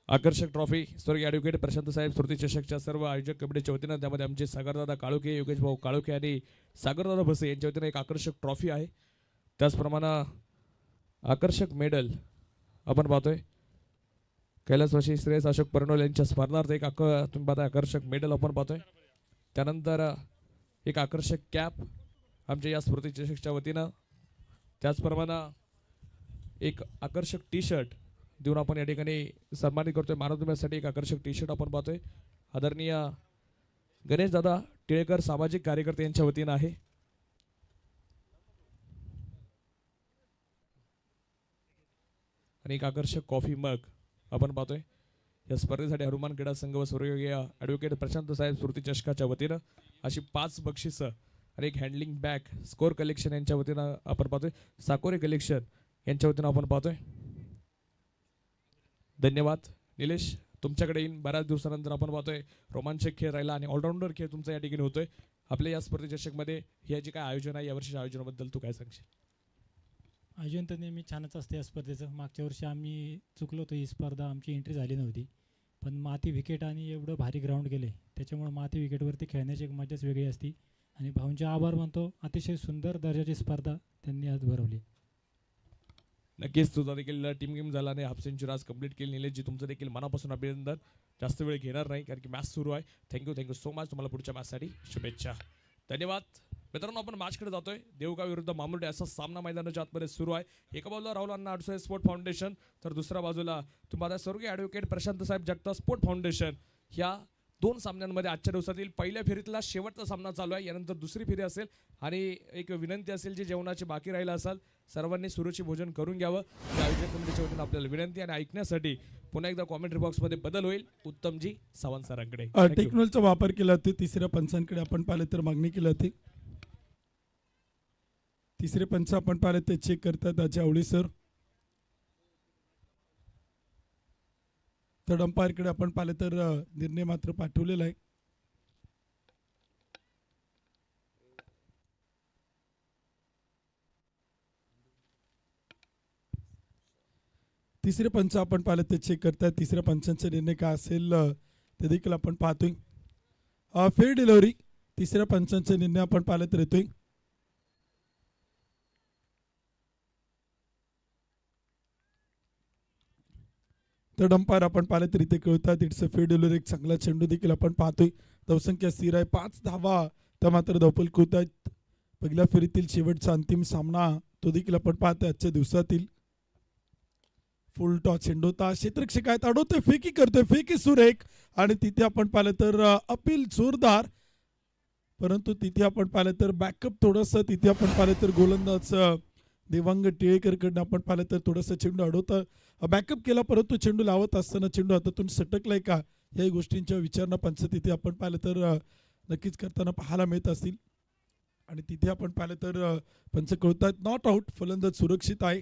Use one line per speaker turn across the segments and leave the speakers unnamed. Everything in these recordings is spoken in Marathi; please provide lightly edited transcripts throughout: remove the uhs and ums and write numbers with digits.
आकर्षक ट्रॉफी स्वर्गीय ॲडव्होकेट प्रशांत साहेब स्मृती चषकच्या सर्व आयोजक कमिटीच्या वतीनं त्यामध्ये आमचे सागरदादा काळुके, योगेश भाऊ काळुके आणि सागरदादा भसे यांच्या वतीनं एक आकर्षक ट्रॉफी आहे. त्याचप्रमाणे आकर्षक मेडल आपण पाहतोय कैलासवासी श्रेयस अशोक परनोल यांच्या स्मरणार्थ एक तुम्ही पाहता आकर्षक मेडल आपण पाहतोय. त्यानंतर एक आकर्षक कॅप आमच्या या स्मृती चषकच्या वतीनं, त्याचप्रमाणे एक आकर्षक टी शर्ट देऊन आपण या ठिकाणी सन्मानित करतोय. मानवतेसाठी एक आकर्षक टी शर्ट आपण पाहतोय आदरणीय गणेशदादा टिळेकर सामाजिक कार्यकर्ते यांच्या वतीनं आहे. आणि एक आकर्षक कॉफी मग आपण पाहतोय. या स्पर्धेसाठी हनुमान क्रीडा संघ व स्वर्गीय ॲडव्होकेट प्रशांत साहेब स्मृती चषकाच्या वतीनं अशी 5 बक्षिसं आणि एक हँडलिंग बॅग स्कोर कलेक्शन यांच्या वतीनं आपण पाहतोय. साकोरे कलेक्शन यांच्या वतीनं आपण पाहतोय. धन्यवाद निलेश, तुमच्याकडे येईन. बऱ्याच दिवसानंतर आपण पाहतोय रोमांचक खेळ राहिला आणि ऑलराऊंडर खेळ तुमचा या ठिकाणी होतोय. आपल्या या स्पर्धे चषकमध्ये हे जे काय आयोजन आहे यावर्षीच्या आयोजनाबद्दल तू काय सांगशील?
आयोजन तर नेहमी छानच असते या स्पर्धेचं. मागच्या वर्षी आम्ही चुकलो होतो, ही स्पर्धा आमची एंट्री झाली नव्हती, पण माती विकेट आणि एवढं भारी ग्राउंड गेले त्याच्यामुळे माती विकेटवरती खेळण्याची एक मजाच वेगळी असती. आणि भाऊंचे आभार मानतो, अतिशय सुंदर दर्जाची स्पर्धा त्यांनी आज भरवली.
नक्कीच तुझा देखील टीम गेम झाला आणि हाफ सेंचुरी आज कंप्लीट केली. निलेशजी तुमचं देखील मनापासून अभिनंदन. जास्त वेळ घेणार नाही कारण की मॅच सुरू आहे. Thank you so much. तुम्हाला पुढच्या मॅचसाठी शुभेच्छा. धन्यवाद मित्रांनो. आपण मॅचकडे जातोय. देवगाव विरुद्ध मामुर्डे असा सामना मैदानाच्या आतमध्ये सुरू आहे. एका बाजूला राहुल अण्णा अडसुळे स्पोर्ट फाउंडेशन, तर दुसऱ्या बाजूला तुम्हाला स्वर्गीय ॲडव्होकेट प्रशांत साहेब जगताप स्पोर्ट फाउंडेशन. ह्या 2 सामन्यांमध्ये आजच्या दिवसातील पहिल्या फेरीतला शेवटचा सामना चालू आहे. यानंतर दुसरी फेरी असेल आणि एक विनंती असेल, जे जेवणाची बाकी राहिलं असेल सर्वांनी सुरुची भोजन करून घ्यावं. आयोजक कमिटीच्या वतीनं आपल्याला विनंती. आणि ऐकण्यासाठी पुन्हा एकदा कॉमेंट्री बॉक्समध्ये बदल होईल उत्तमजी सावंत सरांकडे.
टेक्नॉलॉजीचा वापर केला होता. तिसऱ्या पंचांकडे आपण पाहिले तर मागणी केली होती. तिसरे पंच आपण पाहिले ते चेक करतात आवळी सर. थर्ड अंपायरकडे आपण पाहिले तर निर्णय मात्र पाठवलेला आहे. तिसरे पंच आपण पाहिले ते चेक करतात. तिसऱ्या पंचांचा निर्णय काय असेल ते देखील आपण पाहतोय. फेअर डिलिव्हरी तिसऱ्या पंचांचा निर्णय आपण पाहिले तर येतोय. थर्ड अंपायर आपण पाहिले तर इथे कळतात इट्स अ फेअर डिलिव्हरी. एक चांगला चेंडू देखील आपण पाहतोय. धावसंख्या स्थिर आहे 5 धावा. त्या मात्र धावपल होत आहेत. पहिल्या फेरीतील शेवटचा अंतिम सामना तो देखील आपण पाहतोय आजच्या दिवसातील. फुल टॉस चेंडू होता. क्षेत्ररक्षक आहेत अडवतोय, फेकी करतोय, फेकी सुरेख. आणि तिथे आपण पाहिलं तर अपील जोरदार, परंतु तिथे आपण पाहिलं तर बॅकअप थोडंसं. तिथे आपण पाहिलं तर गोलंदाज देवांग टिळेकरकडनं आपण पाहिलं तर थोडंसं चेंडू अडवतं बॅकअप केला, परंतु चेंडू लावत असताना चेंडू हातातून सटकलाय का याही गोष्टींच्या विचारणा पंच तिथे आपण पाहिलं तर नक्कीच करताना पाहायला मिळत असतील. आणि तिथे आपण पाहिलं तर पंच कळतात नॉट आउट. फलंदाज सुरक्षित आहे.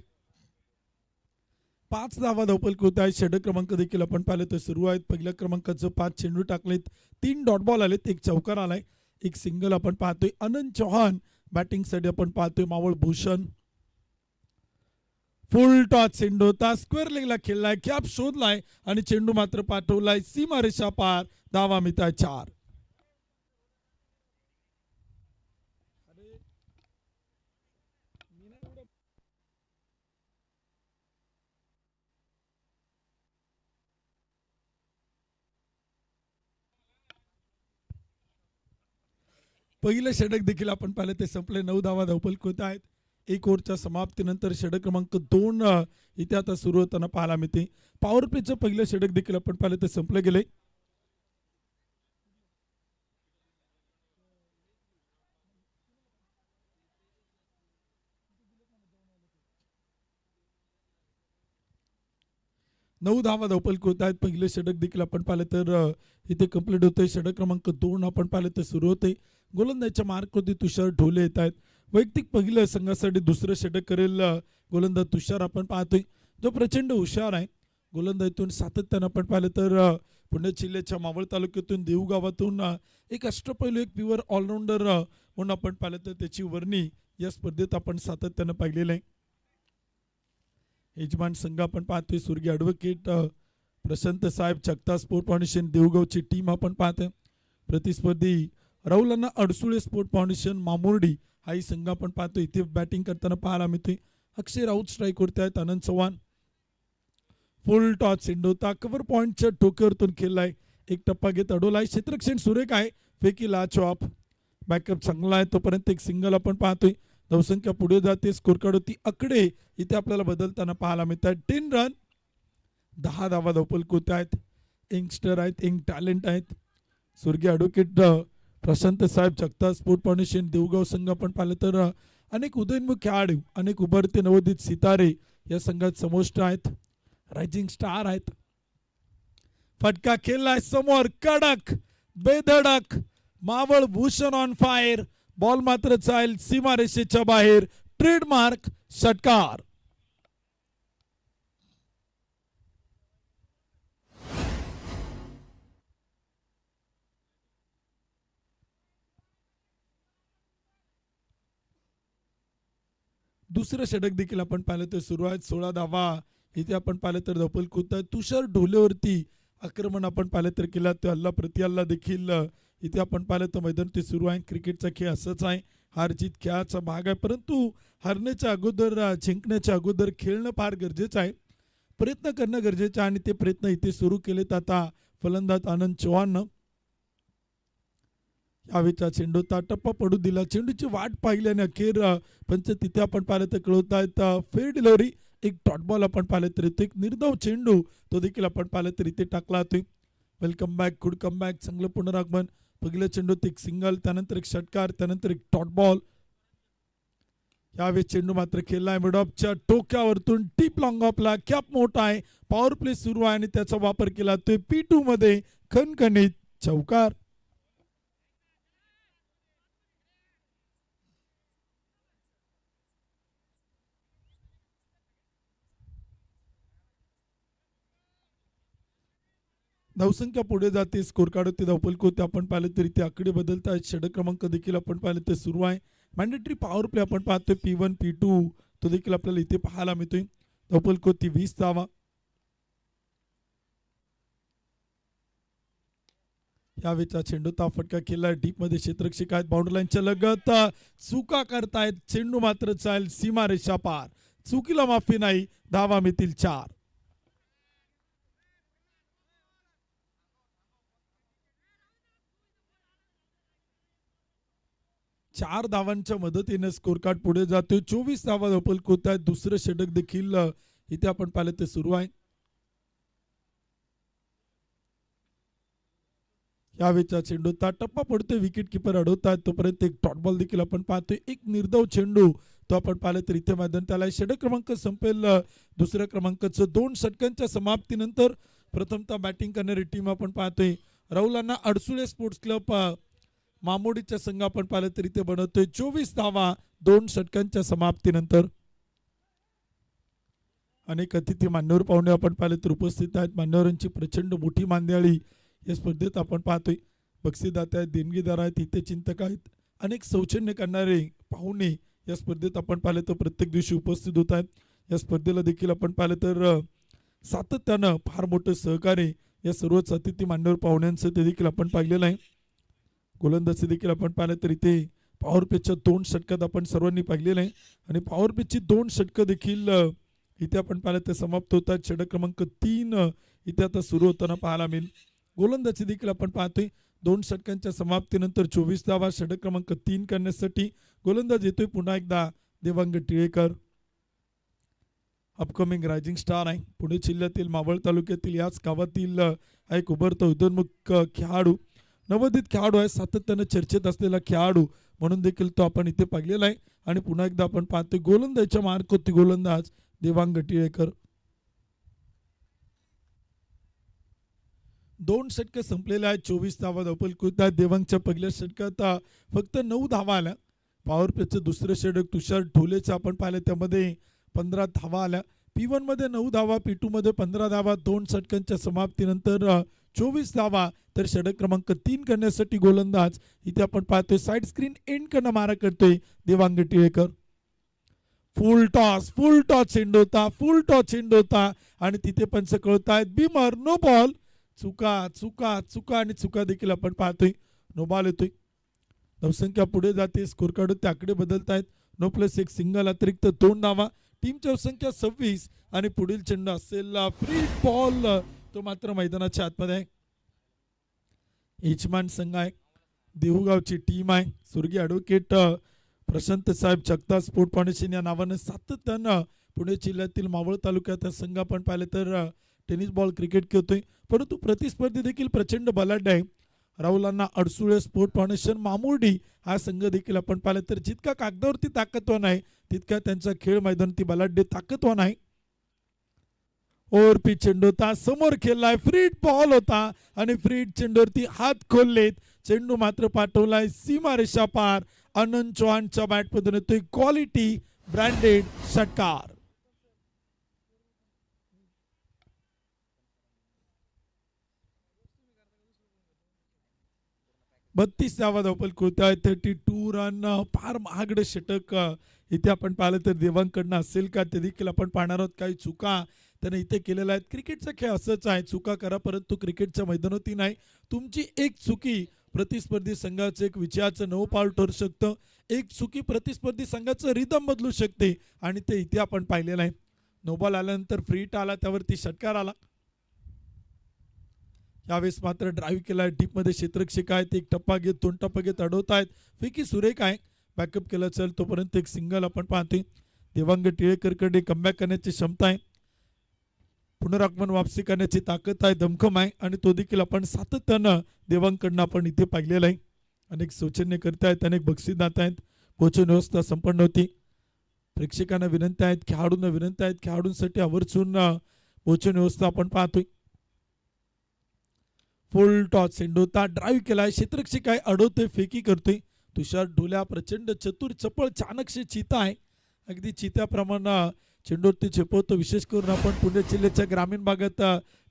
5 धावा धावपल होत आहेत. षटक क्रमांक देखील आपण पाहिलं तर सुरू आहेत. पहिल्या क्रमांकाचं 5 चेंडू टाकलेत, 3 डॉट बॉल आलेत, 1 चौकार आलाय, 1 सिंगल आपण पाहतोय. अनंत चौहान बॅटिंगसाठी आपण पाहतोय. मावळ भूषण फुल टॉस चेंडू होता, स्क्वेअर लेगला खेळलाय, कॅप शोधलाय आणि चेंडू मात्र पाठवलाय सीमारेषा पार. धावा मिळताय 4. पहिलं षटक देखील आपण पाहिलं ते संपले. 9 धावा धावपल होत आहेत. 1 ओव्हरच्या समाप्तीनंतर षटक क्रमांक 2 इथे आता सुरू होताना पाहायला मिळते. पॉवर प्लेचं पहिलं षटक देखील आपण पाहिलं ते संपलं गेले. नऊ धावा धावपल होत आहेत. पहिलं षटक देखील आपण पाहिलं तर इथे कंप्लीट होतंय. षटक क्रमांक 2 आपण पाहिलं तर सुरू होते. गोलंदाजच्या मार्कवरती तुषार ढोले येत आहेत. वैयक्तिक पहिलं संघासाठी दुसरं षटक करेल गोलंदाज तुषार आपण पाहतोय, जो प्रचंड हुशार आहे. गोलंदाजीतून सातत्यानं आपण पाहिलं तर पुणे जिल्ह्याच्या मावळ तालुक्यातून देऊगावातून एक अष्टपैलू, एक प्युअर ऑलराऊंडर म्हणून आपण पाहिलं तर त्याची वर्णी या स्पर्धेत आपण सातत्यानं पाहिलेलं आहे. यजमान संघ आपण पाहतोय स्वर्गीय ॲडव्होकेट प्रशांत साहेब चक्ता स्पोर्ट फाउंडेशन देवगावची टीम आपण पाहतोय. प्रतिस्पर्धी राहुल अडसुळे स्पोर्ट फाउंडेशन मामुर्डी हाही संघ आपण पाहतोय. इथे बॅटिंग करताना पाहायला मिळतोय. अक्षय राऊत स्ट्राईक वरती आहेत. आनंद चव्हाण फुल टॉस चेंडू कव्हर पॉइंटच्या टोक्यावरतून खेळलाय. एक टप्पा घेत अडवलाय. क्षेत्ररक्षण सुरेख आहे. फेकीला चॉप बॅकअप चांगला आहे. तोपर्यंत एक सिंगल आपण पाहतोय. धावसंख्या पुढे जाते. स्कोर कार्ड होती आकडे इथे आपल्याला बदलताना पाहायला मिळतात. 10 रन 10 धावा धावपल कोते आहेत. यंगस्टर आहेत. यंग टॅलेंट आहेत. स्वर्गीय ॲडव्होकेट प्रशांत साहेब जगताप स्पोर्ट फाउंडेशन देवगाव संघ आपण पाहिलं तर अनेक उदयोन्मुख खेळाडू अनेक उभरते नवोदित सितारे या संघात समाविष्ट आहेत. रायझिंग स्टार आहेत. फटका खेळलाय समोर कडक बेधडक Maval Bhushan on fire. Ball मात्र चाल सीमारेषेच्या बाहेर. ट्रेडमार्क षटकार. दुसरं षटक देखील आपण पाहिलं तर सुरू आहे. 16 धावा इथे आपण पाहिलं तर धपल खुत तुषार ढोलेवरती आक्रमण आपण पाहिलं तर केला. ते हल्ला प्रति हल्ला देखील इथे आपण पाहिलं तर मैदान ते सुरू आहे. क्रिकेटचा खेळ असंच आहे. हार जीत खेळाचा भाग आहे. परंतु हरण्याच्या अगोदर जिंकण्याच्या अगोदर खेळणं फार गरजेचं आहे. प्रयत्न करणं गरजेचं आहे आणि ते प्रयत्न इथे सुरू केलेत. आता फलंदाज आनंद चव्हाण हवेचा चेंडू टप्पा पडू दिला. चेंडूची वाट पाहिल्याने अखेर पंच तिथे आपण पाहिलं तर कळवत आहेत. फेअर डिलिव्हरी एक डॉट बॉल आपण पाहिलं तर इथे एक निर्धाव चेंडू तो देखील आपण पाहिलं तर इथे टाकला होतो. Welcome back good come back चांगलं पुनरागमन. पहिल्या चेंडूत एक सिंगल त्यानंतर एक षटकार त्यानंतर एक डॉट बॉल. यावेळी चेंडू मात्र खेळलाय मिडऑफच्या टोक्यावरतून टीप लॉंग ऑफला. कॅप मोठा आहे. पॉवर प्ले सुरू आहे आणि त्याचा वापर केला तो P2 मध्ये खणखणीत चौकार. धावसंख्या पुढे जाते. स्कोर कार्ड होते धावपल कोते आपण पाहिलं तरी ते आकडे बदलत आहेत. षटक क्रमांक देखील आपण पाहिलं ते सुरू आहे. मॅन्डेटरी पॉवर प्ले आपण पाहतोय P1 P2 तो देखील आपल्याला इथे पाहायला मिळतोय. धावपल कोती 20 धावा. यावेळेचा चेंडू फटका केला डीप मध्ये. क्षेत्ररक्षक आहेत बाउंड्री लाईनच्या लगत चुका करतायत. चेंडू मात्र चाल सीमारेषा पार. चुकीला माफी नाही. धावा मिळतील 4. 4 धावांच्या मदतीने स्कोर कार्ड पुढे जातोय. 24 धावा धावपल कोत आहेत. दुसरं षटक देखील इथे आपण पाहिलं ते सुरू आहे. यावेळेचा चेंडू टप्पा पडतोय. विकेट किपर अडवतात. तोपर्यंत एक डॉट बॉल देखील आपण पाहतोय. एक निर्धाव चेंडू तो आपण पाहिलं तर इथे मैदान त्याला षटक क्रमांक संपेल. दुसऱ्या क्रमांकाचं 2 षटकांच्या समाप्तीनंतर प्रथमतः बॅटिंग करणारी टीम आपण पाहतोय. राहुल अडसुळे स्पोर्ट्स क्लब मामोडीच्या संघ आपण पाहिलं तर इथे बनवतोय. 24 धावा 2 षटकांच्या समाप्तीनंतर. अनेक अतिथी मान्यवर पाहुणे आपण पाहिले तर उपस्थित आहेत. मान्यवरांची प्रचंड मोठी मांदियाळी या स्पर्धेत आपण पाहतोय. बक्षीसदाते आहेत. देणगीदार आहेत. हितचिंतक आहेत. अनेक सौजन्य करणारे पाहुणे या स्पर्धेत आपण पाहिलं तर प्रत्येक दिवशी उपस्थित होत आहेत. या स्पर्धेला देखील आपण पाहिलं तर सातत्यानं फार मोठं सहकार्य या सर्वच अतिथी मान्यवर पाहुण्यांचं ते देखील आपण पाहिलेलं आहे. गोलंदाजी देखील आपण पाहिलं तर इथे पॉवर प्लेच्या 2 षटकात आपण सर्वांनी पाहिलेलं आहे आणि पॉवर प्लेची 2 षटकं देखील इथे आपण पाहिलं ते समाप्त होतात. षटक क्रमांक 3 इथे आता सुरू होताना पाहायला मिळेल. गोलंदाजी देखील आपण पाहतोय. 2 षटकांच्या समाप्तीनंतर 24 धावा षटक क्रमांक 3 करण्यासाठी गोलंदाज येतोय पुन्हा एकदा Devang Tilekar. Upcoming rising star आहे. पुणे जिल्ह्यातील मावळ तालुक्यातील याच गावातील एक उभरता उदयोन्मुख खेळाडू नवोदित खेळाडू आहे. सातत्यानं चर्चेत असलेला खेळाडू म्हणून देखील तो आपण इथे पाहिलेला आहे. आणि पुन्हा एकदा आपण पाहतोय गोलंदाजच्या मार्कोती गोलंदाज देवांग टिळेकर. 2 षटकं संपलेले आहेत. 24 धावा धावपल कोत आहेत. देवांगच्या पहिल्या षटकात फक्त 9 धावा आल्या. पॉवर प्लेचं दुसरं षटक तुषार ढोलेचं आपण पाहिलं त्यामध्ये 15 धावा आल्या. P1 मध्ये 9 धावा P2 मध्ये 15 धावा. 2 षटकांच्या समाप्तीनंतर 24 धावा. तर षटक क्रमांक 3 करण्यासाठी गोलंदाज इथे आपण पाहतोय साईड स्क्रीन एंड करणं मारा करतोय देवांग टिळेकर. फुल टॉस चेंडू होता आणि तिथे पंच कळतायत बिमर नो बॉल. चुका आणि चुका देखील आपण पाहतोय. नो बॉल येतोय. धावसंख्या पुढे जाते. स्कोर कार्ड त्याकडे बदलतायत. 9+1 सिंगल अतिरिक्त 2 धावा. टीमची धावसंख्या 26 आणि पुढील चेंडू असेल फ्री बॉल. तो मात्र मैदानाच्या आतमध्ये आहे. यजमान संघ आहे. देहूगावची टीम आहे. स्वर्गीय ॲडव्होकेट प्रशांत साहेब जगताप स्पोर्ट फाउंडेशन या नावानं सातत्यानं पुणे जिल्ह्यातील मावळ तालुक्याचा संघ आपण पाहिलं तर टेनिस बॉल क्रिकेट खेळतोय. परंतु प्रतिस्पर्धी देखील प्रचंड बलाढ्य आहे. राहुलांना अडसुळे स्पोर्ट फाउंडेशन मामुर्डी हा संघ देखील आपण पाहिलं तर जितका कागदावरती ताकदवान आहे तितका त्यांचा खेळ मैदानावरती बलाढ्य ताकदवान आहे. ओव्हर पिच चेंडू होता. समोर खेळलाय. फ्रीड बॉल होता आणि फ्रीड चेंडूवरती हात खोललेत. चेंडू मात्र पाठवलाय सीमारेषा पार. आनंद चौहानच्या बॅटमधून येतोय क्वालिटी ब्रँडेड षटकार. बत्तीस धावपल कोताय. 32 रन. फार महागडे षटक इथे आपण पाहिलं तर देवांकडनं असेल का ते देखील आपण पाहणार आहोत. काही चुका त्याने इथे केलेल्या आहेत. क्रिकेटचा खेळ असंच आहे. चुका करा परंतु क्रिकेटच्या मैदानावरती नाही. तुमची एक चुकी प्रतिस्पर्धी संघाचं एक विजयाचं नवं पाऊल ठरू शकतं. एक चुकी प्रतिस्पर्धी संघाचं रिदम बदलू शकते आणि ते इथे आपण पाहिलेलं आहे. नो बॉल आल्यानंतर फ्री हिट आला त्यावरती षटकार आला. यावेळेस मात्र ड्राईव्ह केलाय. टीपमध्ये क्षेत्ररक्षक आहेत. एक टप्पा घेत 2 टप्पा घेत अडवत आहेत. फेकी सुरेख आहे. बॅकअप केला चल तोपर्यंत एक सिंगल आपण पाहतोय. देवांग टिळेकरकडे कमबॅक करण्याची क्षमता आहे. पुनरागमन वापसी करण्याची ताकद आहे. दमखम आहे आणि तो देखील आपण सातत्यानं देवांकडनं आपण इथे पाहिलेला आहे. अनेक शौचन्य करत आहेत. अनेक बक्षीसदात आहेत. पोचन व्यवस्था संपन्न होती. प्रेक्षकांना विनंती आहेत. खेळाडूंना विनंती आहेत. खेळाडूंसाठी आवर्जून पोचन व्यवस्था आपण पाहतोय. फुल टॉस चेंडू होता. ड्राईव्ह केलाय. क्षेत्ररक्षक आहे. अडवतोय. फेकी करतोय. तुषार ढोल्या प्रचंड चतुर चपळ चाणक्य चिता आहे. अगदी चित्याप्रमाणे चेंडूवरती झेपवतो. विशेष करून आपण पुणे जिल्ह्याच्या ग्रामीण भागात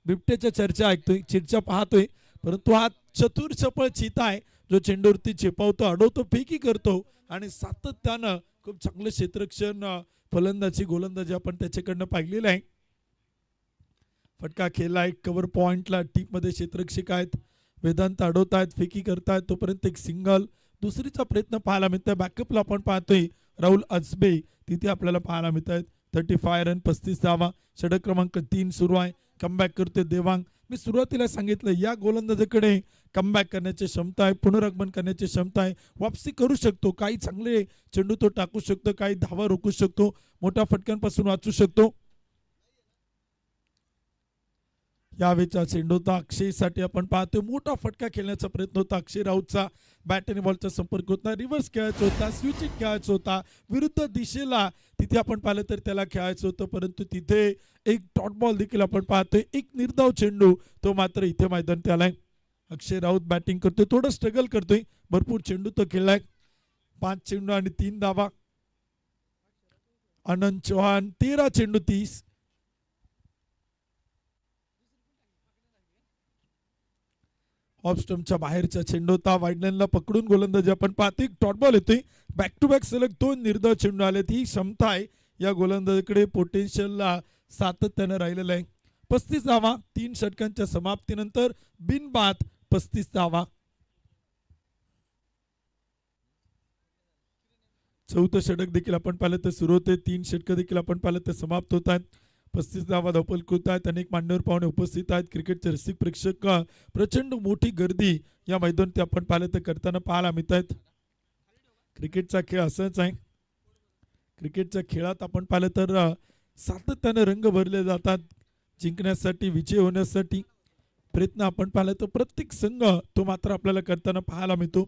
बिबट्याच्या चर्चा ऐकतोय. चिरच्या पाहतोय. परंतु हा चतुर चपळ चिता आहे जो चेंडूवरती झेपवतो, अडवतो, फेकी करतो आणि सातत्यानं खूप चांगलं क्षेत्ररक्षण फलंदाजी गोलंदाजी आपण त्याच्याकडनं पाहिलेलं आहे. फटका खेळलाय. कव्हर पॉइंटला टीपमध्ये क्षेत्ररक्षक आहेत. वेदांत अडवत आहेत. फेकी करतायत तोपर्यंत एक सिंगल. दुसरीचा प्रयत्न पाहायला मिळतोय. बॅकअपला आपण पाहतोय राहुल अजबे तिथे आपल्याला पाहायला मिळत आहेत. 35 रन 35 धावा. षटक क्रमांक 3 सुरू आहे. कमबॅक करतोय देवांग. मी सुरुवातीला सांगितलं या गोलंदाजाकडे कमबॅक करण्याची क्षमता आहे. पुनरागमन करण्याची क्षमता आहे. वापसी करू शकतो. काही चांगले चेंडू तो टाकू शकतो. काही धावा रोखू शकतो. मोठ्या फटक्यांपासून वाचू शकतो. यावेळेचा चेंडू होता अक्षयसाठी आपण पाहतोय. मोठा फटका खेळण्याचा प्रयत्न होता. अक्षय राऊतचा बॅट आणि बॉलचा संपर्क होता. रिव्हर्स खेळायचा होता. स्विचिंग खेळायचं होता. विरुद्ध दिशेला तिथे आपण पाहिलं तर त्याला खेळायचं होतं. परंतु तिथे एक डॉट बॉल देखील आपण पाहतोय. एक निर्धाव चेंडू तो मात्र इथे मैदान त्यालाय. अक्षय राऊत बॅटिंग करतोय. थोडं स्ट्रगल करतोय. भरपूर चेंडू तो खेळलाय. 5 चेंडू आणि 3 धावा. आनंद चौहान 13 चेंडू 30. ऑफ स्टंपच्या बाहेरचा चेंडू होता. वाईडलाईनला पकडून गोलंदाजी आपण पाहतोय. डॉट बॉल येतोय. बॅक टू बॅक सलग 2 निर्धाव चेंडू आलेत. ही क्षमता आहे या गोलंदाजीकडे. पोटेन्शियलला सातत्यानं राहिलेलं आहे. 35 धावा. 3 षटकांच्या समाप्तीनंतर बिनबाद 35 धावा. चौथं षटक देखील आपण पाहिलं तर सुरू होते. 3 षटक देखील आपण पाहिलं तर समाप्त होत आहेत. 35 धावा धावपल होत आहेत. अनेक मान्यवर पाहुणे उपस्थित आहेत. क्रिकेटचे रसिक प्रेक्षक प्रचंड मोठी गर्दी या मैदानात आपण पाहिलं तर करताना पाहायला मिळत आहेत. क्रिकेटचा खेळ असाच आहे. क्रिकेटच्या खेळात आपण पाहिलं तर सातत्याने रंग भरले जातात. जिंकण्यासाठी विजय होण्यासाठी प्रयत्न आपण पाहिलं तर प्रत्येक संघ तो मात्र आपल्याला करताना पाहायला मिळतो.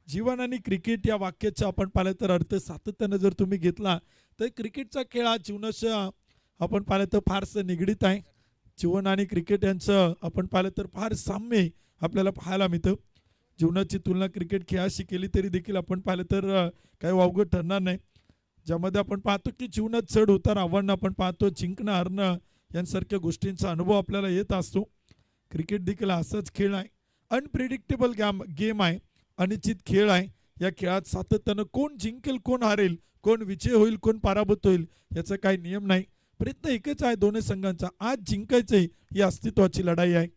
जीवन आणि क्रिकेट या वाक्याचा आपण पाहिलं तर अर्थ सातत्याने जर तुम्ही घेतला तर क्रिकेटचा खेळ हा जीवनाच्या आपण पाहिलं तर फारसं निगडीत आहे. जीवन आणि क्रिकेट यांचं आपण पाहिलं तर फार साम्य आपल्याला पाहायला मिळतं. जीवनाची तुलना क्रिकेट खेळाशी केली तरी देखील आपण पाहिलं तर काही वावगं ठरणार नाही. ज्यामध्ये आपण पाहतो की जीवनात चढ उतार आव्हानं आपण पाहतो. जिंकणं हरणं यांसारख्या गोष्टींचा अनुभव आपल्याला येत असतो. क्रिकेट देखील असाच खेळ आहे. अनप्रिडिक्टेबल गेम आहे. अनिश्चित खेळ आहे. या खेळात सातत्यानं कोण जिंकेल कोण हारेल कोण विजय होईल कोण पराभूत होईल याचा काही नियम नाही. प्रयत्न एकच आहे दोन्ही संघांचा, आज जिंकायचंय. ही अस्तित्वाची लढाई आहे,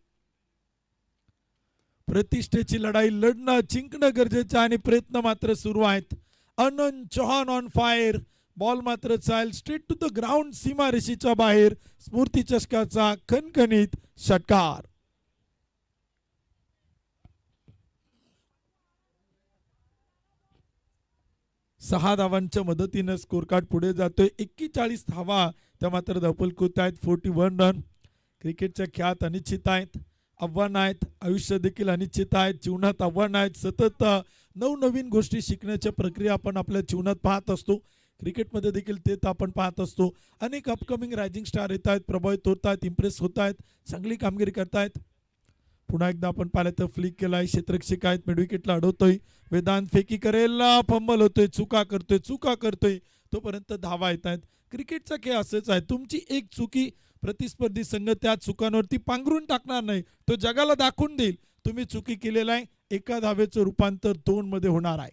प्रतिष्ठेची लढाई. लढणं जिंकणं गरजेचं आणि प्रयत्न मात्र सुरू आहेत. आनंद चौहान ऑन फायर. बॉल मात्र चाल स्ट्रेट टू द ग्राउंड, सीमारेषेच्या बाहेर. स्फूर्ती चषकाचा खणखणीत षटकार. सहा धावांच्या मदतीनं स्कोर कार्ड पुढे जातोय. 41 धावा त्या मात्र धपलकूत आहेत. 41 रन. क्रिकेटच्या खेळात अनिश्चित आहेत, आव्हान आहेत, आयुष्य देखील अनिश्चित आहेत, जीवनात आव्हान आहेत. सतत नवनवीन गोष्टी शिकण्याच्या प्रक्रिया आपण आपल्या जीवनात पाहत असतो. क्रिकेटमध्ये देखील तेच आपण पाहत असतो. अनेक अपकमिंग रायझिंग स्टार येत आहेत, प्रभावित होत आहेत, इम्प्रेस होत आहेत, चांगली कामगिरी करतायत. पुन्हा एकदा आपण पाहिलं तर फ्लिक केलाय, क्षेत्ररक्षक आहेत, मिडविकेटला अडवतोय. वेदांत फेकी करेल, फंबल होतोय, चुका करतोय तोपर्यंत धावा येत आहेत. क्रिकेटचा खेळ असंच आहे, तुमची एक चुकी प्रतिस्पर्धी संघ त्या चुकांवरती पांघरून टाकणार नाही, तो जगाला दाखवून देईल तुम्ही चुकी केलेला आहे. एका धावेचं रूपांतर 2 मध्ये होणार आहे.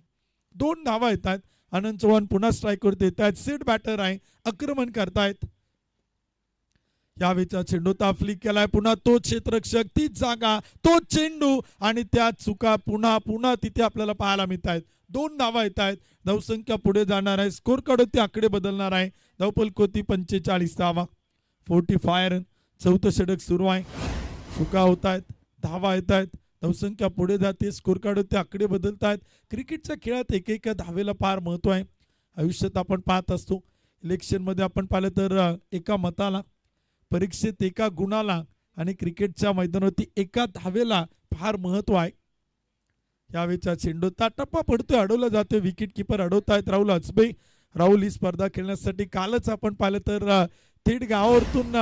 2 धावा येत आहेत. आनंद चव्हाण पुन्हा स्ट्राईकवरती येत आहेत, सेट बॅटर आहे, आक्रमण करतायत. यावेळचा चेंडू फ्लिक केलाय, पुन्हा तो क्षेत्ररक्षक, तीच जागा, तो चेंडू आणि त्या चुका पुन्हा तिथे आपल्याला पाहायला मिळत आहेत. 2 धावा येत आहेत. धावसंख्या पुढे जाणार आहे, स्कोर कार्ड ते आकडे बदलणार आहे. धावफलकोती 45 धावा, 45 रन. चौथं षटक सुरू आहे, चुका होत आहेत, धावा येत आहेत, धावसंख्या पुढे जाते, स्कोर कार्ड ते आकडे बदलत आहेत. क्रिकेटच्या खेळात एकेका धावेला फार महत्व आहे. आयुष्यात आपण पाहत असतो, इलेक्शनमध्ये आपण पाहिलं तर एका मताला, परीक्षेत एका गुणाला आणि क्रिकेटच्या मैदानावरती एका धावेला फार महत्व आहे. यावेळचा चेंडू टप्पा पडतोय, अडवला जातोय, विकेट किपर अडवतायत राहुल अचबे. राहुल ही स्पर्धा खेळण्यासाठी कालच आपण पाहिलं तर थेट गावावरतून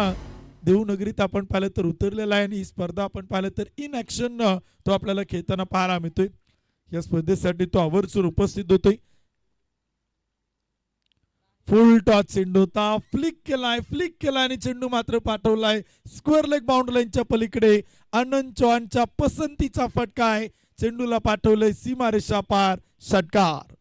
देवनगरीत आपण पाहिलं तर उतरलेला आहे आणि ही स्पर्धा आपण पाहिलं तर इन ऍक्शन तो आपल्याला खेळताना पाहायला मिळतोय. या स्पर्धेसाठी तो आवर्जून उपस्थित होतोय. फुल टॉस चेंडू फ्लिक केलाय आणि चेंडू मात्र पाठवलाय स्क्वेअर लेग बाउंड्री लाईनच्या पलीकडे. आनंद चौहानच्या पसंतीचा फटका आहे, चेंडूला पाठवलंय सीमारेषा पार, षटकार.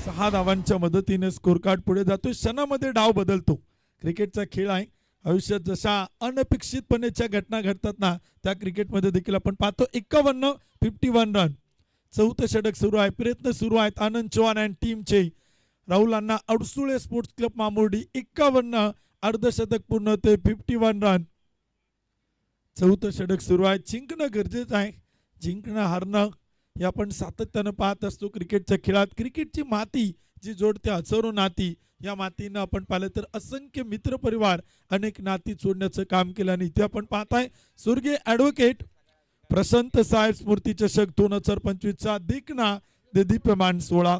सहा धावांच्या मदतीने स्कोर कार्ड पुढे जातो. क्षणामध्ये डाव बदलतो. क्रिकेटचा खेळ आहे, आयुष्यात जशा अनपेक्षितपणेच्या घटना घडतात ना, त्या क्रिकेटमध्ये देखील आपण पाहतो. 51 रन. चौथं षटक सुरू आहे, प्रयत्न सुरू आहेत आनंद चौहान अँड टीमचे. राहुलांना अडसुळे स्पोर्ट्स क्लब मामुर्डी 51, अर्धशतक पूर्ण होते. 51 रन. चौथं षटक सुरू आहे. जिंकणं गरजेचं आहे, जिंकणं हारणं हे आपण सातत्यानं पाहत असतो क्रिकेटच्या खेळात. क्रिकेटची माती जी जोडते हजारो नाती, या मातीनं आपण पाहिलं तर असंख्य मित्रपरिवार, अनेक नाती जोडण्याचं काम केलं. आणि इथे आपण पाहताय स्वर्गीय ॲडव्होकेट प्रशांत साहेब स्मृती चषक 2025चा देखना देदीप्यमान सोहळा.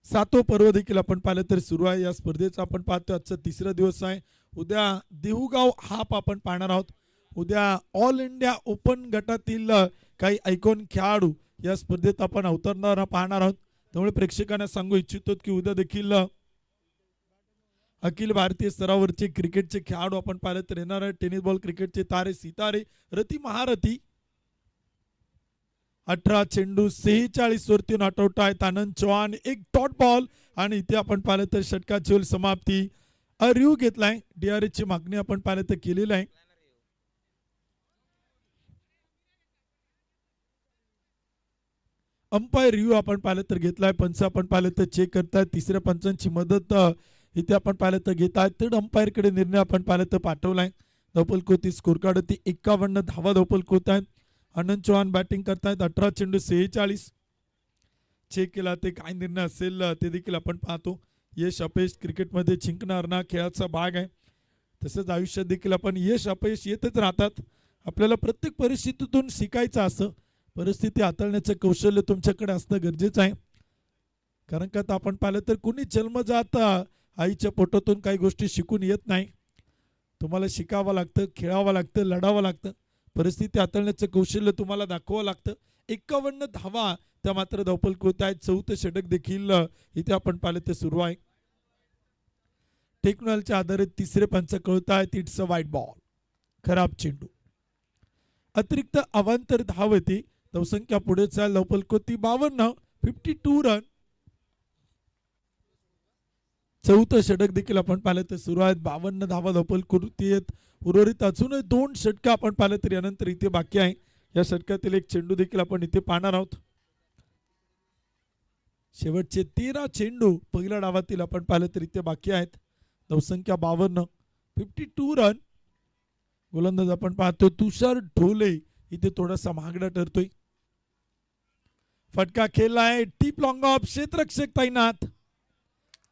7वं पर्व देखील आपण पाहिलं तर सुरू आहे. या स्पर्धेचा आपण पाहतो आजचा 3रा दिवस आहे. उद्या देहूगाव हाफ आपण पाहणार आहोत. उद्या ऑल इंडिया ओपन गटातील काही आयकॉन खेळाडू या स्पर्धेत आपण अवतरणार पाहणार आहोत. त्यामुळे प्रेक्षकांना सांगू इच्छितो की उद्या देखील अखिल भारतीय स्तरावरचे क्रिकेटचे खेळाडू आपण पाहिलं तर येणार आहे. टेनिस बॉल क्रिकेटचे तारे सितारे, रती महारथी. 18 चेंडू 46 वरती नॉट आउट आहेत. आनंद चौहान एक डॉट बॉल आणि इथे आपण पाहिलं तर षटकाची होईल समाप्ती. रिव्ह्यू घेतलाय, DRS ची मागणी आपण पाहिलं तर केलेली आहे. अंपायर रिव्ह्यू आपण पाहिलं तर घेतलाय. पंच आपण पाहिलं तर चेक करतायत. 3ऱ्या पंचांची मदत इथे आपण पाहिलं तर घेत आहेत. थर्ड अंपायरकडे निर्णय आपण पाहिलं तर पाठवलाय. धवपलकोती स्कोर कार्ड होती 51 धावा धवपलकोत आहेत. आनंद चौहान बॅटिंग करतायत. 18 चेंडू 46. चेक केला ते काय निर्णय असेल ते देखील आपण पाहतो. यश अपयश क्रिकेटमध्ये जिंकणार ना खेळाचा भाग आहे. तसंच आयुष्यात देखील आपण यश अपयश येतच राहतात. आपल्याला प्रत्येक परिस्थितीतून शिकायचं असं, परिस्थिती हाताळण्याचं कौशल्य तुमच्याकडे असणं गरजेचं आहे. कारण का आपण पाहिलं तर कुणी जन्मजात आईच्या पोटातून काही गोष्टी शिकून येत नाही. तुम्हाला शिकावं लागतं, खेळावं लागतं, लढावं लागतं. परिस्थिती हाताळण्याचं कौशल्य तुम्हाला दाखवावं लागतं. 51 धावा त्या मात्र धावपलकोत आहेत. 4थं षटक देखील इथे आपण पाहिलं ते सुरू आहे. टेक्नॉलॉजीच्या आधारे 3रे पंच कळत आहेत. इट्स अ वाईट बॉल, खराब चेंडू. अतिरिक्त अवांतर धाव येते. धावसंख्या पुढे चाल धावपल कोती 52, 52 रन. चौथं षटक देखील आपण पाहिलं तर सुरू आहेत. 52 धावा धावपल कृती आहेत. उर्वरित अजूनही 2 षटकं आपण पाहिलं तर यानंतर इथे बाकी आहे. या षटकातील एक चेंडू देखील आपण इथे पाहणार आहोत. शेवटचे 13 चेंडू पहिल्या डावातील आपण पाहिलं तर इथे बाकी आहेत. धावसंख्या 52, 52 रन. गोलंदाज आपण पाहतो तुषार ढोले इथे थोडासा महागडा ठरतोय. फटका खेळलाय. टीप लॉंग ऑफ. क्षेत्ररक्षक तैनात.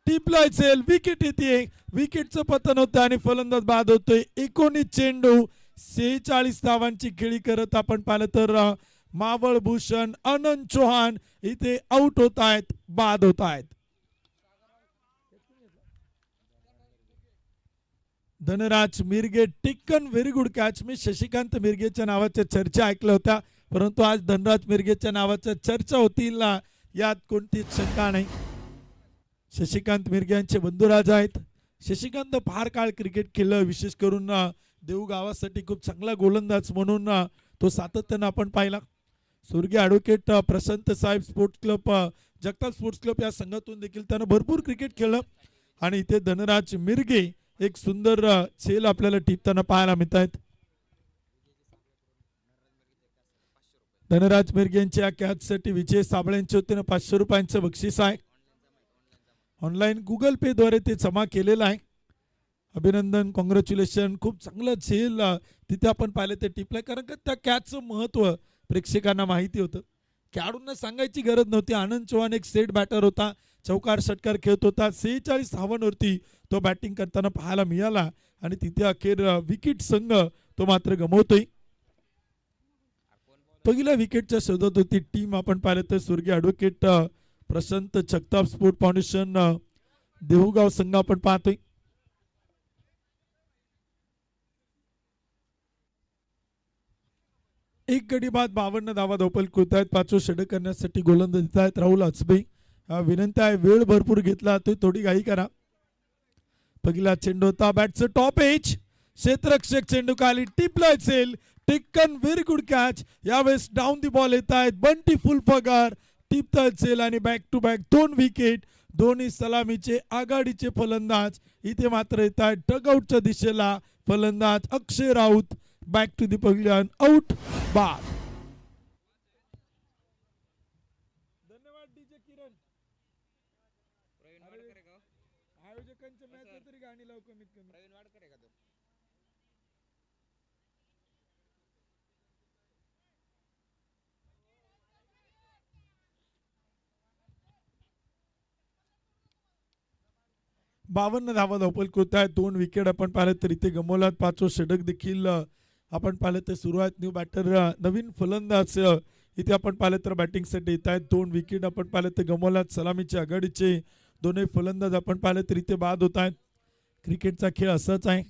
टिपलाय सेल. विकेट येते. विकेटचं पतन होतं आणि फलंदाज बाद होतोय. 19 चेंडू 46 धावांची खेळी करत आपण पाहिलं तर मावळ भूषण अनंत चौहान इथे आउट होत आहेत, बाद होत आहेत. Dhanraj Mirge taken very good catch. मी शशिकांत मिरगेच्या नावाच्या चर्चा ऐकल्या होत्या, परंतु आज धनराज मिरगेच्या नावाच्या चर्चा होतील यात कोणतीच शंका नाही. शशिकांत मिरगे यांचे बंधुराज आहेत. शशिकांत फार काळ क्रिकेट खेळलं, विशेष करून देऊ गावासाठी खूप चांगला गोलंदाज म्हणून तो सातत्यानं आपण पाहिला. स्वर्गीय ॲडव्होकेट प्रशांत साहेब sports club, Jagtap sports club या संघातून देखील त्यानं भरपूर क्रिकेट खेळलं. आणि इथे धनराज मिरगे एक सुंदर छेल आपल्याला टिपताना पाहायला मिळत आहेत. धनराज मिरगे यांच्या कॅचसाठी विजय साबळे यांच्या वतीनं 500 रुपयांचं बक्षीस आहे. ऑनलाईन गुगल पे द्वारे ते जमा केलेलं आहे. अभिनंदन, कॉंग्रॅच्युलेशन. खूप चांगलं झेल तिथे आपण पाहिलं ते टिपलंय, कारण का त्या कॅचचं महत्व प्रेक्षकांना माहिती होतं. खेळाडूंना सांगायची गरज नव्हती. आनंद चौहान एक सेट बॅटर होता, चौकार षटकार खेळत होता. 46 धावांवरती तो बॅटिंग करताना पाहायला मिळाला आणि तिथे अखेर विकेट संघ तो मात्र गमवतोय. पहिल्या विकेटच्या शोधात होती टीम आपण पाहिलं तर स्वर्गीय advocate Prashant Jagtap sport foundation Dehugaon संघ आपण पाहतोय. एक गडी बाद 52 धावा धावपल कृत आहेत. 5वं षटक करण्यासाठी गोलंदाज देत आहेत राहुल अचबे. विनंती आहे, वेळ भरपूर घेतला तो थोडी घाई करा. पहिला चेंडू होता बॅटचं टॉप एज. क्षेत्ररक्षक चेंडू खाली टिपलाय सेल. Taken very good catch. यावेळेस डाऊन दी बॉल येत आहेत. बंटी फुलफगार टिपताय सेल आणि बॅक टू बॅक 2 विकेट. दोन्ही सलामीचे आघाडीचे फलंदाज इथे मात्र येत आहेत डगआउटच्या दिशेला. फलंदाज Akshay Raut back to the pavilion, out, बाद. धन्यवाद डीजे किरण. आयोजकांच्या मॅच तरी गाणी लाव कमीत कमी. 52 धावा धावपल कृत आहे. 2 विकेट आपण पाहिलं तर इथे गमवलात. 5वं षटक देखील आपण पाहिलं तर सुरू आहेत. न्यू बॅटर नवीन फलंदाज इथे आपण पाहिलं तर बॅटिंगसाठी येत आहेत. 2 विकेट आपण पाहिलं तर गमवलात. सलामीचे आघाडीचे दोन्ही फलंदाज आपण पाहिलं तर इथे बाद होत आहेत. क्रिकेटचा खेळ असाच आहे,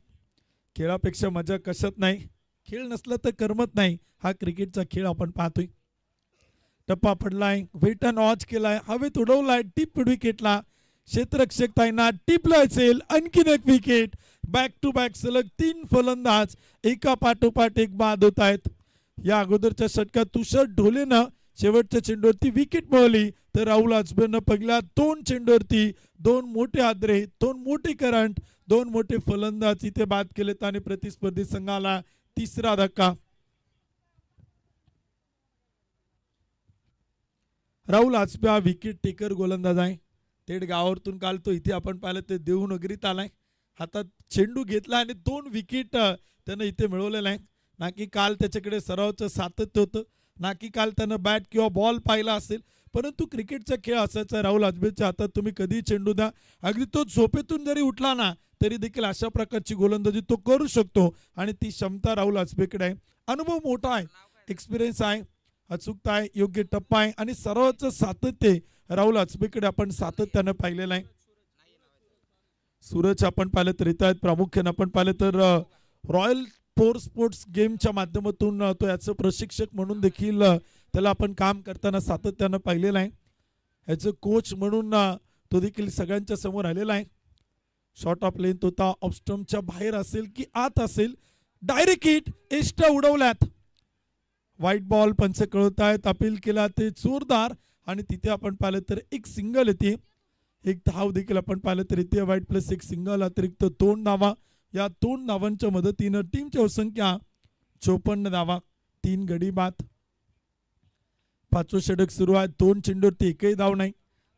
खेळापेक्षा मजा कशात नाही. खेळ नसला तर करमत नाही. हा क्रिकेटचा खेळ आपण पाहतोय. टप्पा पडलाय, वेट अँड वॉच केलाय, हवेत उडवलाय, टीप विकेटला. क्षेत्ररक्षक तैनात. टिपलाय सेल. आणखीन एक विकेट. बॅक टू बॅक सलग 3 फलंदाज एका पाठोपाठ एक बाद होत आहेत. या अगोदरच्या षटकात तुषार ढोलेनं शेवटच्या चेंडूवरती विकेट मिळवली, तर राहुल अचबेनं पहिल्या 2 चेंडूवरती 2 मोठे हादरे, 2 मोठे करंट, 2 मोठे फलंदाज इथे बाद केलेत आणि प्रतिस्पर्धी संघाला 3रा धक्का. राहुल अचबे हा विकेट टेकर गोलंदाज आहे. थेट गावावरतून काल तो इथे आपण पाहिलं ते देऊ नगरीत आलाय. हातात चेंडू घेतला आणि 2 विकेट त्यानं इथे मिळवलेला आहे. ना की काल त्याच्याकडे सरावचं सातत्य होतं, ना की काल त्यानं बॅट किंवा बॉल पाहिला असेल, परंतु क्रिकेटचा खेळ असायचा. राहुल अचबेच्या हातात तुम्ही कधी चेंडू द्या, अगदी तो झोपेतून जरी उठला ना तरी देखील अशा प्रकारची गोलंदाजी तो करू शकतो आणि ती क्षमता राहुल अचबेकडे आहे. अनुभव मोठा आहे, एक्सपिरियन्स आहे, अचूकता आहे, योग्य टप्पा आहे आणि सरावाचं सातत्य राहुल अचबेकडे आपण सातत्यानं पाहिलेलं आहे. सूरज आपण पाहिलं तर येत आहेत. प्रामुख्याने आपण पाहिलं तर रॉयल स्पोर्ट्स गेमच्या माध्यमातून तो याचं प्रशिक्षक म्हणून देखील त्याला आपण काम करताना सातत्यानं पाहिलेलं आहे. याचं कोच म्हणून तो देखील सगळ्यांच्या समोर आलेला आहे. शॉर्ट ऑफ लेंथ होता, ऑफ स्टंपच्या बाहेर असेल की आत असेल, डायरेक्ट हिट, एस्टा उडवल्यात. व्हाईट बॉल पंच कळवत आहेत. अपील केला ते जोरदार आणि तिथे आपण पाहिलं तर एक सिंगल येते. एक धाव देखील आपण पाहिलं तर इथे व्हाईट प्लस एक सिंगल अतिरिक्त 2 धावा. या 2 धावांच्या मदतीनं टीमची संख्या 54 धावा, 3 गडी बाद. 5वं षटक सुरू आहे. 2 चेंडूवरती एकही धाव नाही.